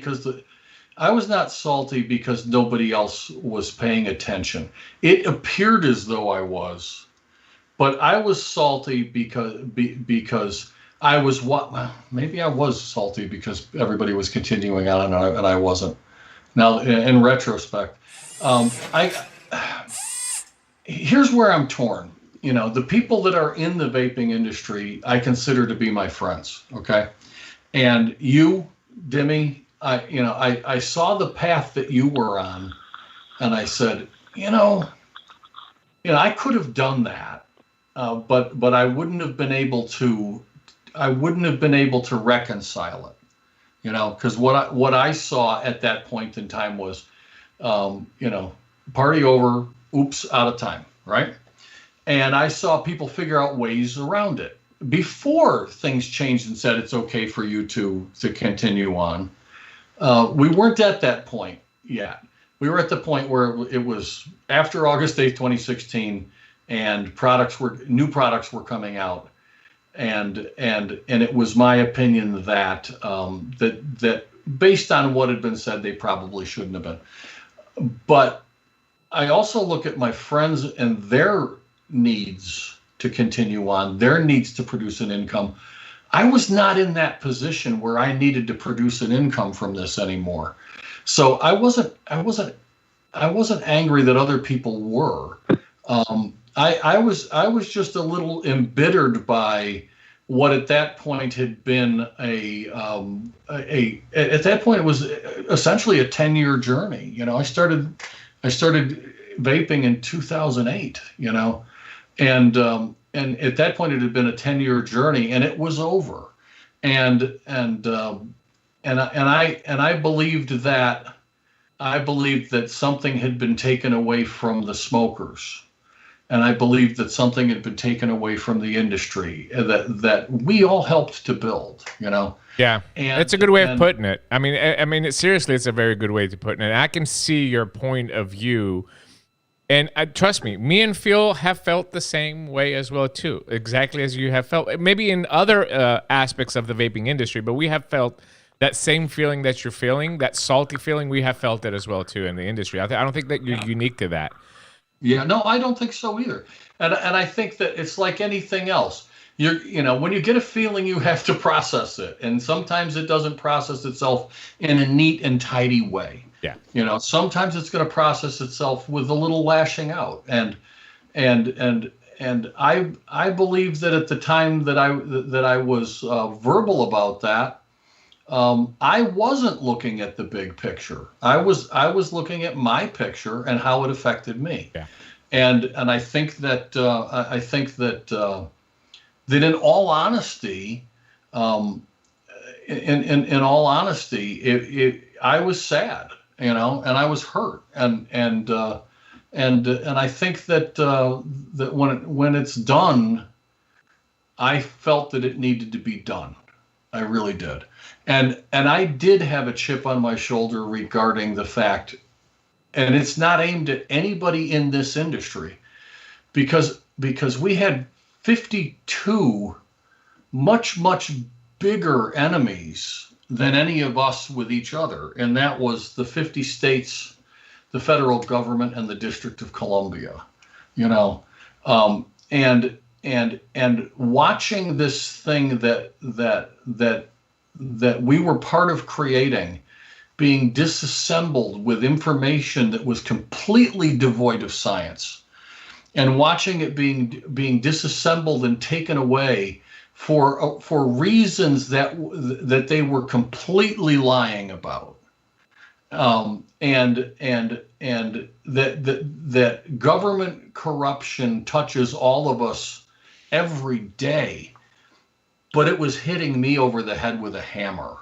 because nobody else was paying attention. It appeared as though I was, but I was salty because I was maybe I was salty because everybody was continuing on and I wasn't. Now, in retrospect, here's where I'm torn. The people that are in the vaping industry, I consider to be my friends. Okay. And you, Dimmy, I saw the path that you were on, and I said, I could have done that, but I wouldn't have been able to. I wouldn't have been able to reconcile it, because what I saw at that point in time was, party over, oops, out of time, right? And I saw people figure out ways around it before things changed and said it's okay for you to continue on. We weren't at that point yet. We were at the point where it was after August 8th, 2016, and new products were coming out, and it was my opinion that that based on what had been said, they probably shouldn't have been. But I also look at my friends and their needs to continue on, their needs to produce an income. I was not in that position where I needed to produce an income from this anymore. So I wasn't angry that other people were. I was just a little embittered by what at that point had been at that point it was essentially a 10-year journey. I started vaping in 2008, and at that point it had been a 10-year journey, and it was over. and I believed that something had been taken away from the smokers, and I believed that something had been taken away from the industry that we all helped to build. Yeah, it's a good way of putting it. I mean, seriously, it's a very good way to put it. I can see your point of view, and trust me and Phil have felt the same way as well too, exactly as you have felt. Maybe in other aspects of the vaping industry, but we have felt that same feeling that you're feeling, that salty feeling. We have felt it as well too in the industry. I don't think that you're unique to that. Yeah, no, I don't think so either. And I think that it's like anything else. When you get a feeling, you have to process it, and sometimes it doesn't process itself in a neat and tidy way. Yeah. Sometimes it's going to process itself with a little lashing out, and I believe that at the time that I was verbal about that, I wasn't looking at the big picture. I was looking at my picture and how it affected me. Yeah. And I think that that in all honesty, in all honesty, I was sad, and I was hurt, and I think that that when it's done, I felt that it needed to be done. I really did, and I did have a chip on my shoulder regarding the fact, and it's not aimed at anybody in this industry, because we had 52 much bigger enemies than any of us with each other, and that was the 50 states, the federal government, and the District of Columbia. And watching this thing that we were part of creating being disassembled with information that was completely devoid of science, and watching it being disassembled and taken away for reasons that they were completely lying about, and that government corruption touches all of us every day, but it was hitting me over the head with a hammer.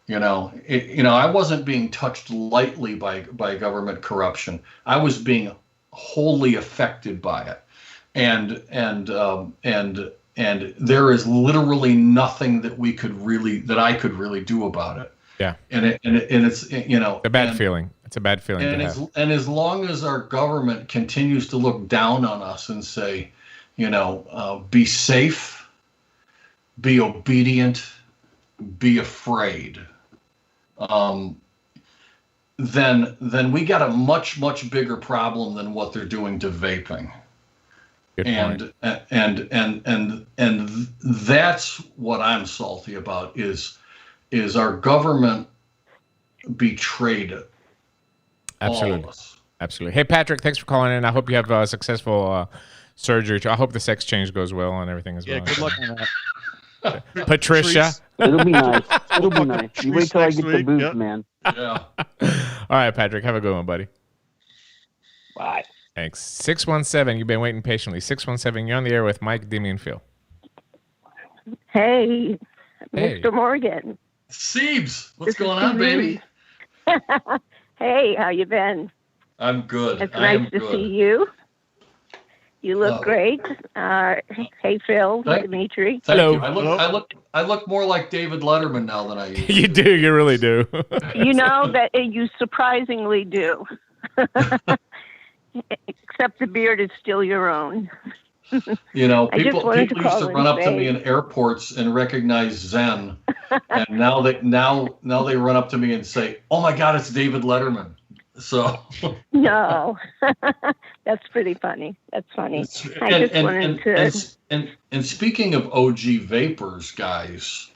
I wasn't being touched lightly by government corruption. I was being wholly affected by it, and there is literally nothing that I could really do about it. Yeah, and it's a bad feeling. It's a bad feeling. And as long as our government continues to look down on us and say, be safe, be obedient, be afraid, then we got a much bigger problem than what they're doing to vaping. Good point. And that's what I'm salty about is our government betrayed it. Absolutely. All of us. Absolutely. Hey, Patrick, thanks for calling in. I hope you have a successful surgery. I hope the sex change goes well and everything as well. Yeah, good luck on that. Patricia. It'll be nice. It'll be nice. You wait till I get the boots, man. Yeah. All right, Patrick, have a good one, buddy. Bye. Thanks. 617, you've been waiting patiently. 617, you're on the air with Mike, Demi, and Phil. Hey, Hey. Mr. Morgan. Siebes, what's This is going on, baby? Hey, how you been? I'm good. It's I am nice to good. see you. You look great. Hey, Phil, Dimitri. Thank Hello. you. I look more like David Letterman now than I used to. You do. You really do. You know that you surprisingly do. Except the beard is still your own. People I just wanted to used call to and run up to say- me in airports and recognize Zen, and now they run up to me and say, "Oh my God, it's David Letterman." So No, that's pretty funny. That's funny. I just wanted to. And speaking of OG vapors, guys,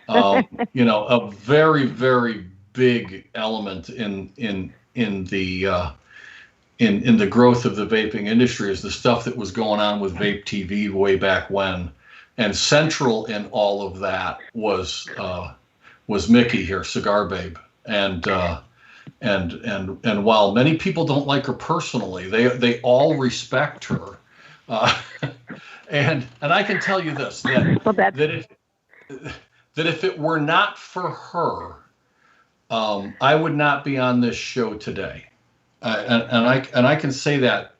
a very, very big element in the growth of the vaping industry is the stuff that was going on with Vape TV way back when, and central in all of that was Mickey here, Cigar Babe, and while many people don't like her personally, they all respect her, and I can tell you this, that that if it were not for her, I would not be on this show today. And I can say that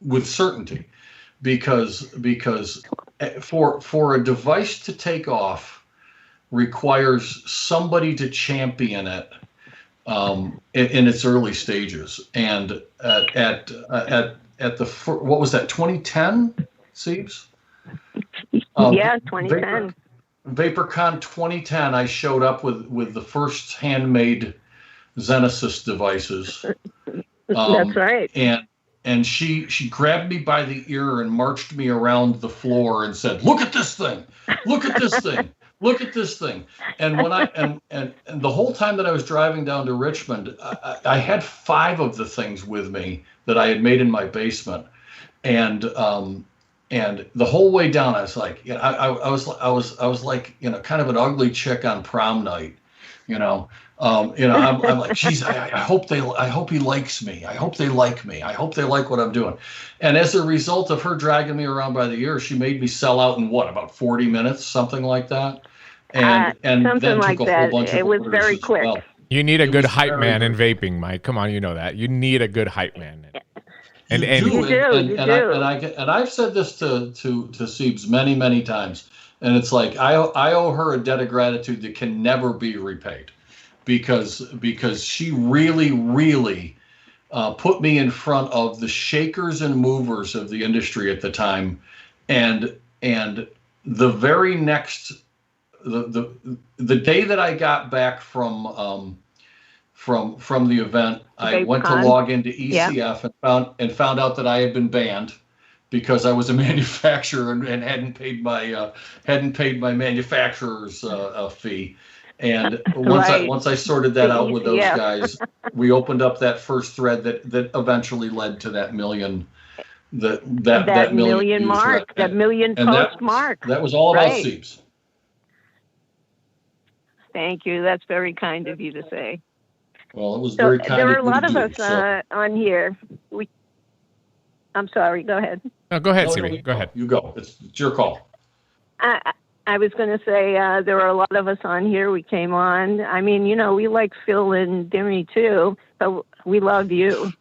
with certainty, because for a device to take off requires somebody to champion it in its early stages. And at the what was that, 2010, Siebes? Yeah, 2010. VaporCon 2010, I showed up with the first handmade Genesis devices. That's right. And she grabbed me by the ear and marched me around the floor and said, "Look at this thing! Look at this thing! Look at this thing!" And when and the whole time that I was driving down to Richmond, I had 5 of the things with me that I had made in my basement, and the whole way down, I was like, you know, I was like, you know, kind of an ugly chick on prom night, you know. I'm like, geez, I hope he likes me. I hope they like me. I hope they like what I'm doing. And as a result of her dragging me around by the ear, she made me sell out in about 40 minutes, something like that. And something then like took a whole that. bunch of It was orders very as quick. well. You need a good hype very man in good. vaping, Mike. Come on, you know that. You need a good hype man. And You do. And I've said this to Siebes many times, and it's like I owe her a debt of gratitude that can never be repaid, because she really put me in front of the shakers and movers of the industry at the time, and the very next the day that I got back from the event, I went to log into ECF and found out that I had been banned because I was a manufacturer and hadn't paid my manufacturer's fee. And once I sorted that out with those guys, we opened up that first thread that eventually led to that million. That million mark, that million post mark. That was all about Siebes. Thank you. That's very kind of you to say. Well, it was very kind. There are of a lot you of to us on here. I'm sorry. Go ahead. No, go ahead, Sibi. Go ahead. You go. It's your call. I was going to say there are a lot of us on here. We came on. I mean, you know, we like Phil and Dimmy too, but we love you.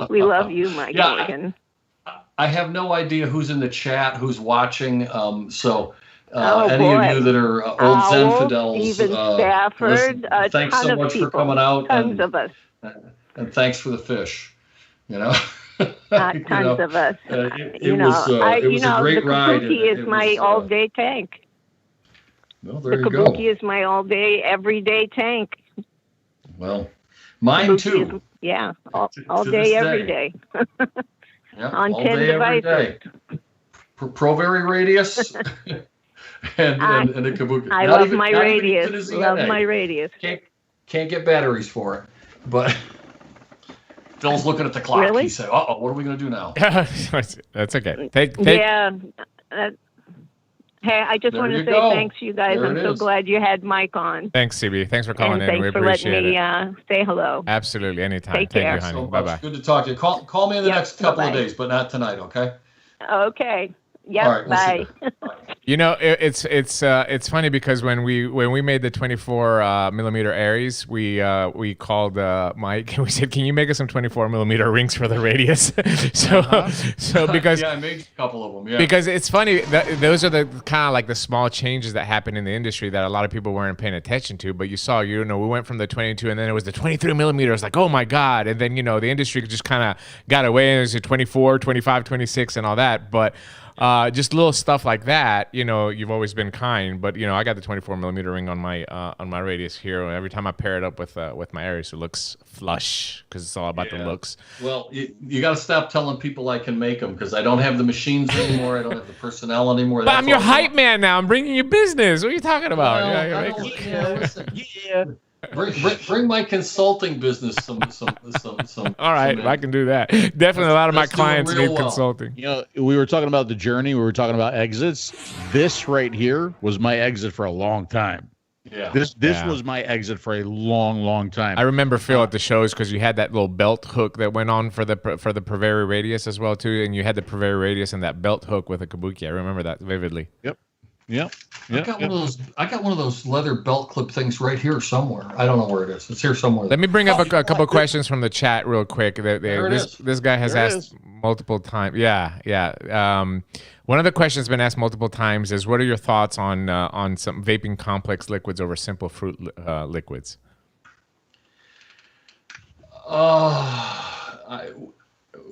We love you, Mike Morgan. I have no idea who's in the chat, who's watching. So any of you that are old Zenfidels, even Stafford, thanks so much for coming out. Tons of us. And thanks for the fish. You know. Tons of us. It was a great ride. The Kabuki is my all-day tank. Well, there the you go. Kabuki is my all-day, everyday tank. Well, mine too. All day, every day. On 10 devices. ProVape radius and a Kabuki. I love my radius. Love my radius. Can't get batteries for it, but. Phil's looking at the clock. Really? He said, "Uh-oh, what are we going to do now?" That's okay. Hey, I just want to say thanks to you guys. I'm so glad you had Mike on. Thanks, CB. Thanks for calling in. Thanks We for appreciate letting me say hello. Absolutely. Anytime. Take care. Thank you, honey. So Bye-bye. Good to talk to you. Call me in the next couple of days, but not tonight, okay? Okay. Yep. All right, bye. You know, it's funny because when we made the 24 millimeter Aries, we called Mike and we said, "Can you make us some 24 millimeter rings for the radius?" so because I made a couple of them. Yeah. Because it's funny that those are the kind of like the small changes that happen in the industry that a lot of people weren't paying attention to. But you saw, we went from the 22 and then it was the 23 millimeter. It's like, oh my God! And then the industry just kind of got away and it was a 24, 25, 26, and all that. But just little stuff like that, you've always been kind, but I got the 24 millimeter ring on my radius here. Every time I pair it up with my Aries, it looks flush because it's all about the looks. Well, you got to stop telling people I can make them because I don't have the machines anymore. I don't have the personnel anymore. But I'm your hype man now. I'm bringing you business. What are you talking about? Listen, bring my consulting business some. All right, I can do that. Definitely, a lot of my clients need consulting. We were talking about the journey. We were talking about exits. This right here was my exit for a long time. Yeah. This was my exit for a long time. I remember Phil at the shows because you had that little belt hook that went on for the ProVape radius as well too, and you had the ProVape radius and that belt hook with a Kabuki. I remember that vividly. Yep. Yep. I got one of those. I got one of those leather belt clip things right here somewhere. I don't know where it is. It's here somewhere. Let me bring up a couple questions from the chat real quick. This guy has asked multiple times. Yeah. One of the questions been asked multiple times is, what are your thoughts on some vaping complex liquids over simple fruit liquids?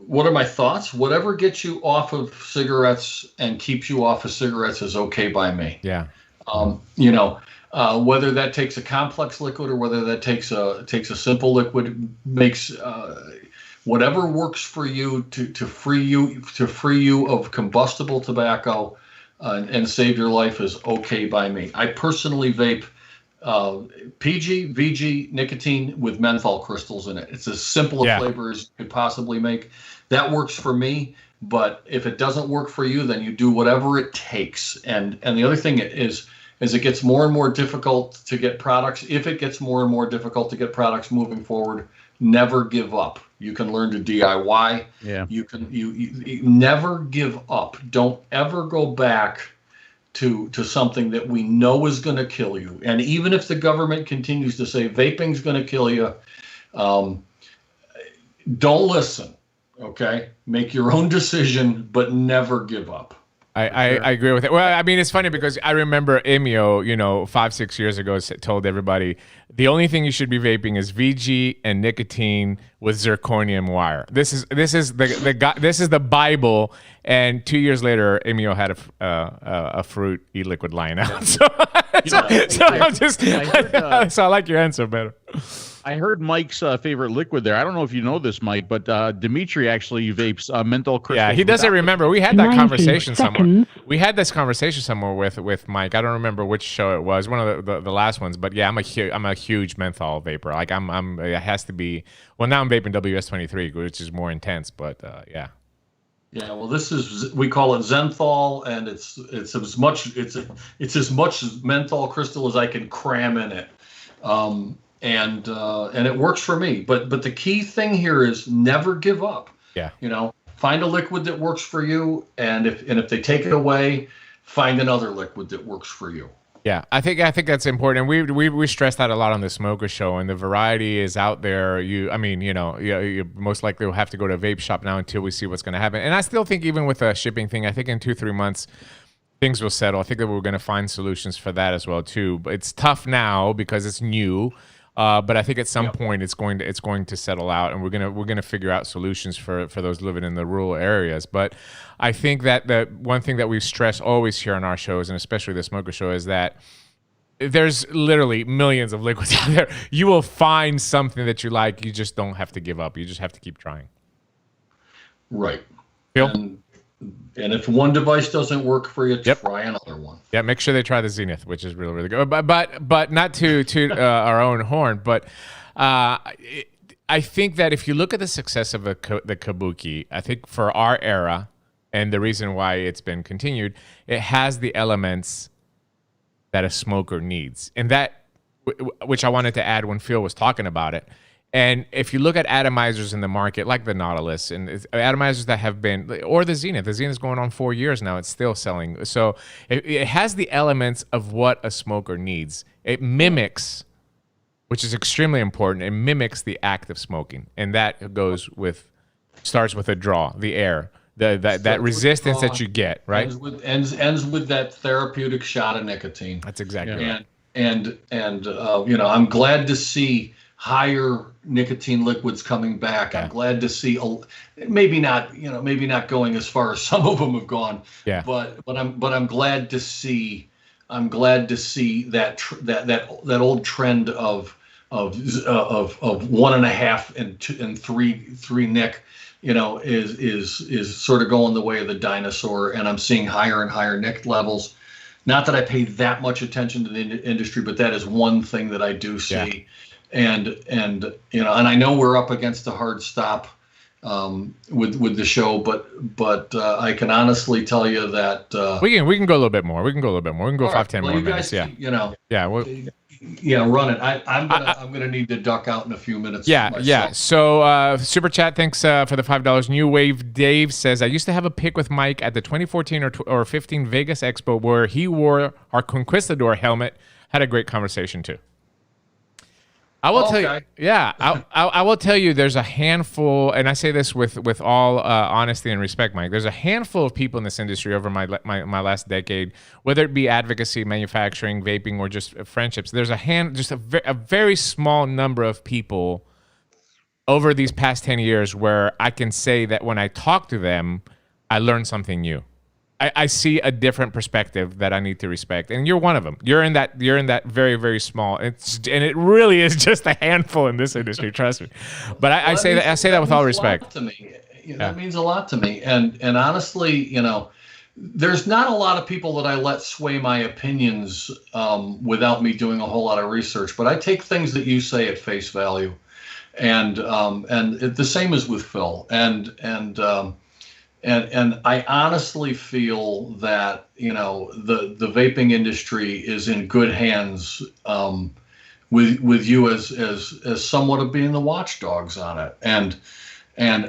What are my thoughts? Whatever gets you off of cigarettes and keeps you off of cigarettes is okay by me. Yeah. Whether that takes a complex liquid or whether that takes a simple liquid makes whatever works for you to free you of combustible tobacco and save your life is okay by me. I personally vape PG, VG, nicotine with menthol crystals in it. It's as simple a flavor as you could possibly make. That works for me, but if it doesn't work for you, then you do whatever it takes. And the other thing is it gets more and more difficult to get products. If it gets more and more difficult to get products moving forward, never give up. You can learn to DIY. Yeah. You never give up. Don't ever go back to something that we know is going to kill you. And even if the government continues to say vaping's going to kill you, don't listen. Okay, make your own decision, but never give up. I agree with it. Well, I mean, it's funny because I remember *𝗵𝗶𝗶𝗕, 5-6 years ago, told everybody the only thing you should be vaping is VG and nicotine with zirconium wire. This is the Bible. And 2 years later, *𝗵𝗶𝗶𝗕 had a fruit e-liquid line out. So I like your answer better. I heard Mike's favorite liquid there. I don't know if you know this, Mike, but Dimitri actually vapes menthol crystals. Yeah, he doesn't remember. We had that conversation somewhere. We had this conversation somewhere with Mike. I don't remember which show it was. One of the last ones. But yeah, I'm a huge menthol vapor. Like it has to be. Well, now I'm vaping WS-23, which is more intense. But yeah. Yeah, well, we call it Zenthal, and it's as much menthol crystal as I can cram in it. And it works for me. But the key thing here is never give up. Yeah. Find a liquid that works for you, and if they take it away, find another liquid that works for you. Yeah, I think that's important. And we stress that a lot on the Smoker Show, and the variety is out there. You most likely will have to go to a vape shop now until we see what's going to happen. And I still think even with a shipping thing, I think in 2-3 months things will settle. I think that we're going to find solutions for that as well too. But it's tough now because it's new. But I think at some point it's going to settle out, and we're gonna figure out solutions for those living in the rural areas. But I think that the one thing that we stress always here on our shows, and especially the Smoker Show, is that there's literally millions of liquids out there. You will find something that you like. You just don't have to give up. You just have to keep trying. Right. Phil? And if one device doesn't work for you, try another one. Yeah, make sure they try the Zenith, which is really, really good. But not to our own horn, but I think that if you look at the success of the Kabuki, I think for our era, and the reason why it's been continued, it has the elements that a smoker needs. And that, which I wanted to add when Phil was talking about it, and if you look at atomizers in the market, like the Nautilus, and atomizers that have been, or the Zenith is going on 4 years now, it's still selling. So it has the elements of what a smoker needs. It mimics, which is extremely important, it mimics the act of smoking. And that starts with a draw, the air, that resistance that you get, right? Ends with that therapeutic shot of nicotine. That's exactly right. And I'm glad to see higher nicotine liquids coming back. I'm glad to see, maybe not going as far as some of them have gone. Yeah. But I'm glad to see that old trend of 1.5 and 3 nic, is sort of going the way of the dinosaur, and I'm seeing higher and higher nic levels. Not that I pay that much attention to the industry, but that is one thing that I do see. Yeah. And I know we're up against a hard stop with the show, but I can honestly tell you that we can go a little bit more. We can go 5-10 more minutes. Yeah. Yeah, run it. I'm gonna need to duck out in a few minutes. Yeah, myself. yeah. So super chat, thanks for the $5. New Wave Dave says, I used to have a pic with Mike at the 2014 or 15 Vegas Expo where he wore our Conquistador helmet. Had a great conversation too. I will tell you, yeah, I will tell you, there's a handful, and I say this with all honesty and respect, Mike. There's a handful of people in this industry over my last decade, whether it be advocacy, manufacturing, vaping, or just friendships. There's a very small number of people over these past 10 years where I can say that when I talk to them, I learn something new. I see a different perspective that I need to respect, and you're one of them. You're in that very, very small. And it really is just a handful in this industry. Trust me. But I say that with all respect. To me, that means a lot to me. And honestly, there's not a lot of people that I let sway my opinions without me doing a whole lot of research. But I take things that you say at face value, and the same is with Phil. And I honestly feel that the vaping industry is in good hands with you as somewhat of being the watchdogs on it. And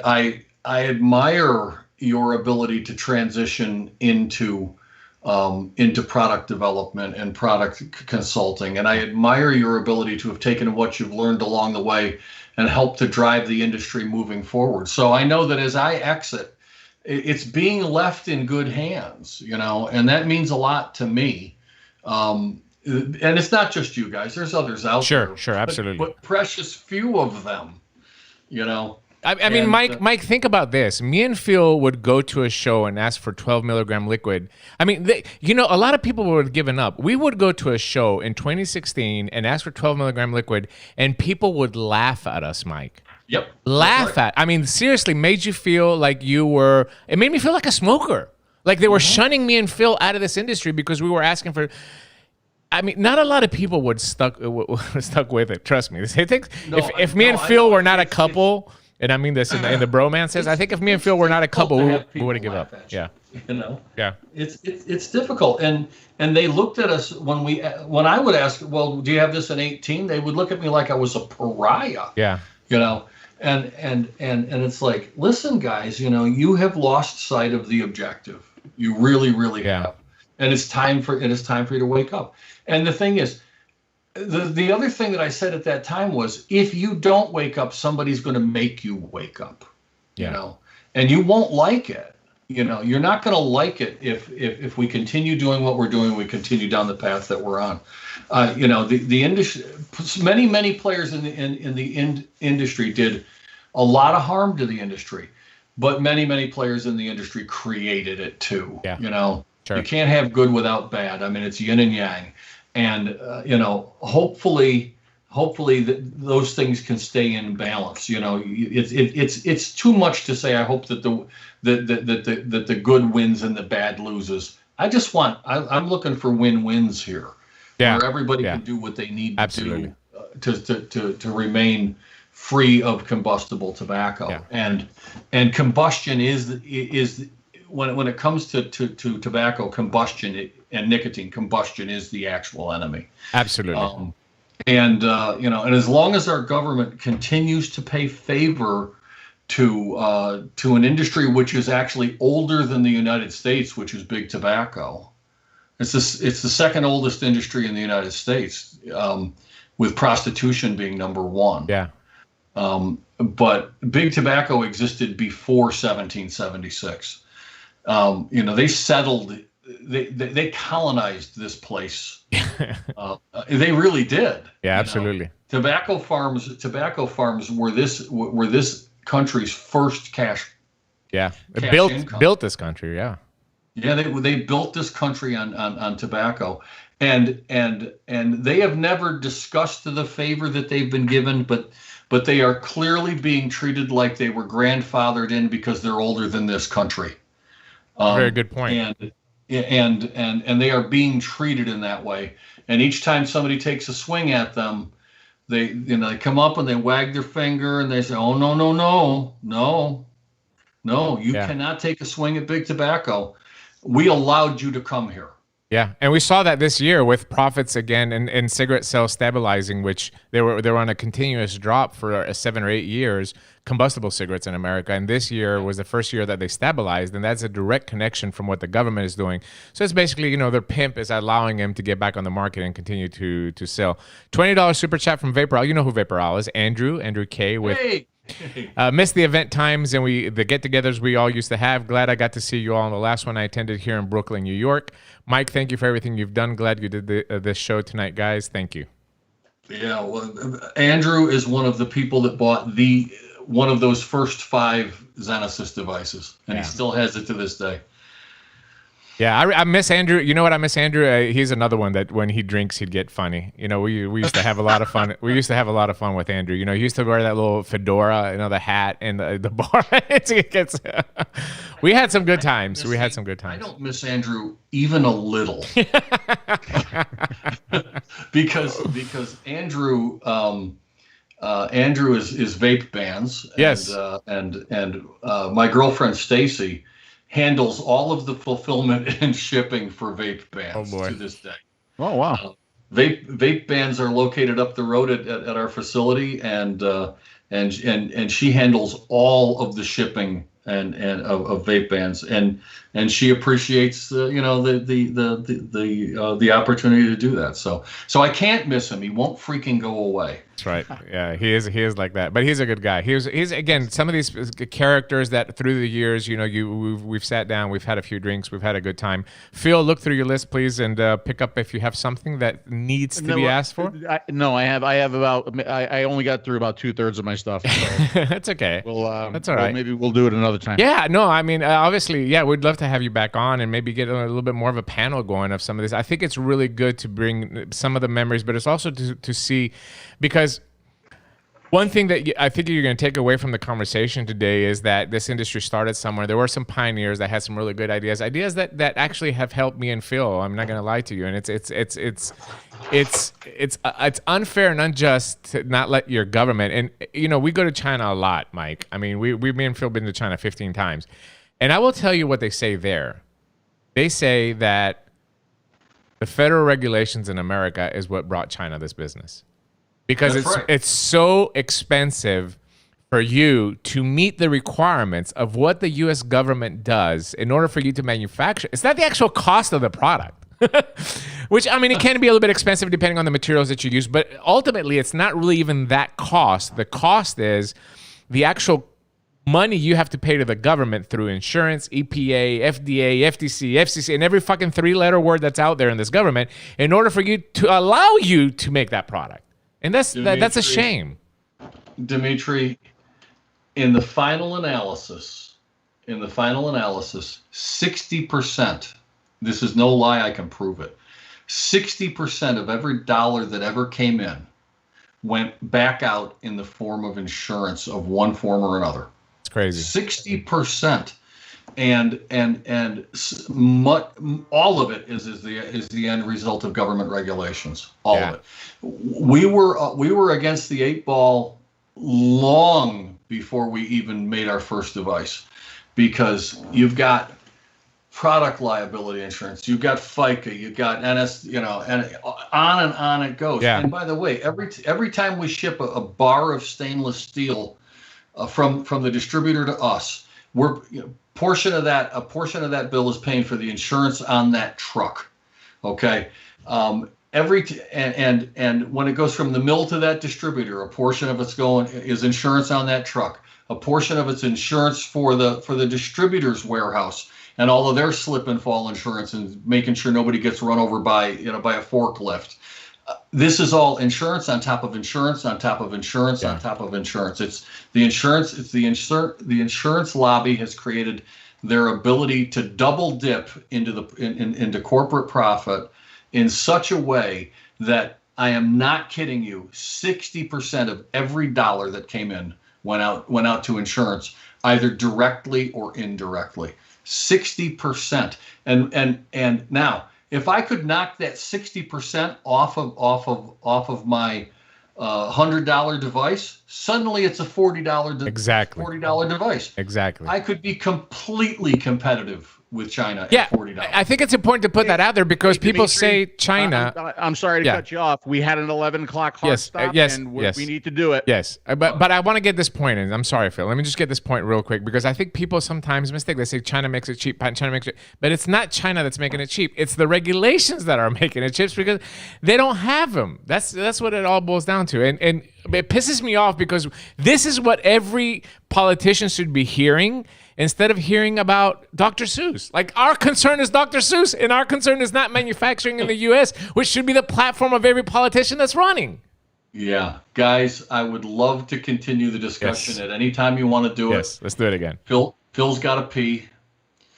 I admire your ability to transition into product development and product consulting, and I admire your ability to have taken what you've learned along the way and helped to drive the industry moving forward. So I know that as I exit, it's being left in good hands, and that means a lot to me. And it's not just you guys. There's others out there. Sure, absolutely. But precious few of them, I mean, Mike, think about this. Me and Phil would go to a show and ask for 12 milligram liquid. I mean, a lot of people would have given up. We would go to a show in 2016 and ask for 12 milligram liquid, and people would laugh at us, Mike. Yep. Laugh at. I mean, seriously, made you feel like it made me feel like a smoker. Like they were shunning me and Phil out of this industry because we were asking for. I mean, not a lot of people would stuck with it. Trust me. If me and Phil were not a couple, and I mean this in the bromances, I think if me and Phil were not a couple, we would have given up. Yeah. Yeah. It's difficult, and they looked at us when I would ask, well, do you have this in 18? They would look at me like I was a pariah. Yeah. And it's like, listen, guys, you have lost sight of the objective. You really, really have. And it's time for you to wake up. And the thing is, the other thing that I said at that time was, if you don't wake up, somebody's going to make you wake up. And you won't like it. You're not going to like it if we continue doing what we're doing, we continue down the path that we're on. The industry, many players in the industry did a lot of harm to the industry, but many players in the industry created it too. Yeah. Sure. You can't have good without bad. I mean, it's yin and yang, and hopefully those things can stay in balance. It's too much to say. I hope that the good wins and the bad loses. I'm looking for win-wins here. Yeah. Where everybody can do what they need to do to remain free of combustible tobacco. And combustion is when it comes to tobacco, combustion and nicotine, combustion is the actual enemy. Absolutely. And as long as our government continues to pay favor to an industry which is actually older than the United States, which is big tobacco. It's the second oldest industry in the United States, with prostitution being number one. Yeah. But big tobacco existed before 1776. They settled. They colonized this place. They really did. Yeah, absolutely. Tobacco farms were this country's first cash. Yeah, it built this country. Yeah. Yeah, they built this country on tobacco, and they have never discussed the favor that they've been given, but they are clearly being treated like they were grandfathered in because they're older than this country. Very good point. And they are being treated in that way. And each time somebody takes a swing at them, they come up and they wag their finger and they say, "Oh no, you cannot take a swing at big tobacco. We allowed you to come here. Yeah, and we saw that this year with profits again and cigarette sales stabilizing, which they were on a continuous drop for 7 or 8 years, combustible cigarettes in America. And this year was the first year that they stabilized, and that's a direct connection from what the government is doing. So it's basically, you know, their pimp is allowing them to get back on the market and continue to sell. $20 super chat from 𝗵𝗶𝗃. You know who 𝗵𝗶𝗃 is? Andrew K with. Hey. Missed the event times and the get-togethers we all used to have. Glad I got to see you all on the last one I attended here in Brooklyn, New York. Mike, thank you for everything you've done. Glad you did this show tonight, guys. Thank you. Yeah, well, Andrew is one of the people that bought one of those first 5 Zen Assist devices, and he still has it to this day. Yeah, I miss Andrew. You know what? I miss Andrew. He's another one that when he drinks, he'd get funny. You know, we used to have a lot of fun. We used to have a lot of fun with Andrew. You know, he used to wear that little fedora, you know, the hat and the bar. We had some good times. We had some good times. I don't miss Andrew even a little, because Andrew is vape bans. Yes, and my girlfriend Stacy handles all of the fulfillment and shipping for vape bans to this day. Oh, wow. Vape bans are located up the road at our facility, and she handles all of the shipping and of vape bans, and she appreciates the opportunity to do that. So I can't miss him. He won't freaking go away. That's right. Yeah, he is like that. But he's a good guy. He's again, some of these characters that through the years, you know, we've sat down, we've had a few drinks, we've had a good time. Phil, look through your list, please, and pick up if you have something that needs to be asked for. I only got through about 2/3 of my stuff. So that's okay. That's all right. Maybe we'll do it another time. Yeah, no, I mean, obviously, yeah, we'd love to have you back on and maybe get a little bit more of a panel going of some of this. I think it's really good to bring some of the memories, but it's also to see, because one thing that I think you're going to take away from the conversation today is that this industry started somewhere. There were some pioneers that had some really good ideas that actually have helped me and Phil. I'm not going to lie to you, and it's unfair and unjust to not let your government. And you know, we go to China a lot, Mike. I mean, me and Phil been to China 15 times, and I will tell you what they say there. They say that the federal regulations in America is what brought China this business. Because it's so expensive for you to meet the requirements of what the U.S. government does in order for you to manufacture. It's not the actual cost of the product, which, I mean, it can be a little bit expensive depending on the materials that you use, but ultimately it's not really even that cost. The cost is the actual money you have to pay to the government through insurance, EPA, FDA, FTC, FCC, and every fucking 3-letter word that's out there in this government in order for you to allow you to make that product. And that's a shame. Dimitri, in the final analysis, 60%, this is no lie, I can prove it. 60% of every dollar that ever came in went back out in the form of insurance of one form or another. It's crazy. 60%. And all of it is the end result of government regulations. All of it. We were against the 8 ball long before we even made our first device, because you've got product liability insurance, you've got FICA, you've got NS, you know, and on it goes. Yeah. And by the way, every time we ship a bar of stainless steel from the distributor to us, we're a portion of that bill is paying for the insurance on that truck. Okay. And when it goes from the mill to that distributor, a portion of it's is insurance on that truck. A portion of it's insurance for the distributor's warehouse and all of their slip and fall insurance and making sure nobody gets run over by a forklift. This is all insurance on top of insurance on top of insurance on top of insurance. It's the insurance lobby has created their ability to double dip into corporate profit in such a way that, I am not kidding you, 60% of every dollar that came in went out to insurance, either directly or indirectly. 60%. And now, if I could knock that 60% off of my $100 device, suddenly it's a $40 exactly $40 device. Exactly. I could be completely competitive with China Yeah, at $40. I think it's important to put that out there because people Dimitri, say China. I'm sorry to cut you off. We had an 11 o'clock hard stop, and we need to do it. Yes, but I want to get this point in. I'm sorry, Phil. Let me just get this point real quick because I think people sometimes mistake. They say China makes it cheap, China makes it, but it's not China that's making it cheap. It's the regulations that are making it cheap because they don't have them. That's what it all boils down to. And it pisses me off because this is what every politician should be hearing instead of hearing about Dr. Seuss. Like, our concern is Dr. Seuss, and our concern is not manufacturing in the U.S., which should be the platform of every politician that's running. Yeah, guys, I would love to continue the discussion at any time you want to do it. Yes, let's do it again. Phil's got to pee.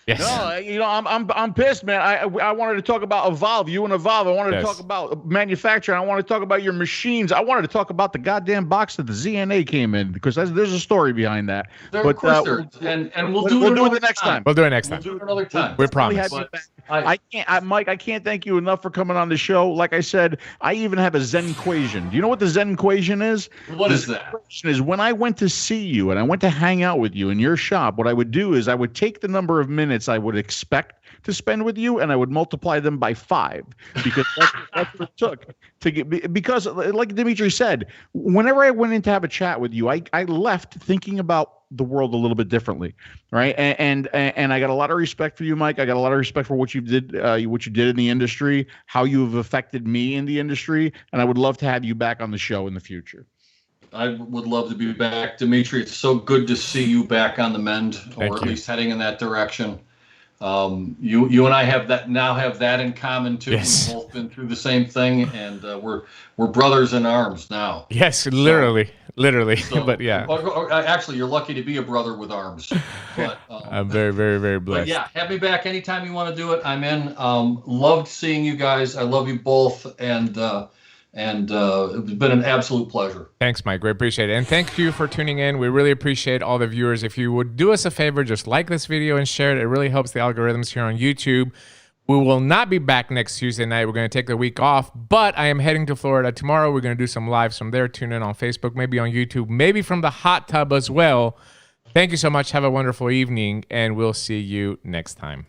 Yes. No, I'm pissed, man. I wanted to talk about Evolve, you and Evolve. I wanted to talk about manufacturing. I wanted to talk about your machines. I wanted to talk about the goddamn box that the ZNA came in because there's a story behind that. Of course there is. And we'll do it the next time. We'll do it next time. We'll do it another time. We promise. Mike, I can't thank you enough for coming on the show. Like I said, I even have a Zen equation. Do you know what the Zen equation is? What is that? The equation is when I went to see you and I went to hang out with you in your shop, what I would do is I would take the number of minutes I would expect to spend with you and I would multiply them by 5 because that's what it took to get, because like Dimitri said, whenever I went in to have a chat with you, I left thinking about the world a little bit differently, right? And I got a lot of respect for you, Mike. I got a lot of respect for what you did in the industry, how you have affected me in the industry, and I would love to have you back on the show in the future. I would love to be back, Dimitri. It's so good to see you back on the mend, or at least heading in that direction. You and I have that in common too. Yes. We've both been through the same thing, and we're brothers in arms now. Yes, literally. So, but yeah. Actually, you're lucky to be a brother with arms. But I'm very, very, very blessed. But yeah, have me back anytime you want to do it. I'm in. Loved seeing you guys. I love you both, and it's been an absolute pleasure. Thanks, Mike. We appreciate it. And thank you for tuning in. We really appreciate all the viewers. If you would do us a favor, just like this video and share it. It really helps the algorithms here on YouTube. We will not be back next Tuesday night. We're going to take the week off, but I am heading to Florida tomorrow. We're going to do some lives from there. Tune in on Facebook, maybe on YouTube, maybe from the hot tub as well. Thank you so much. Have a wonderful evening, and we'll see you next time.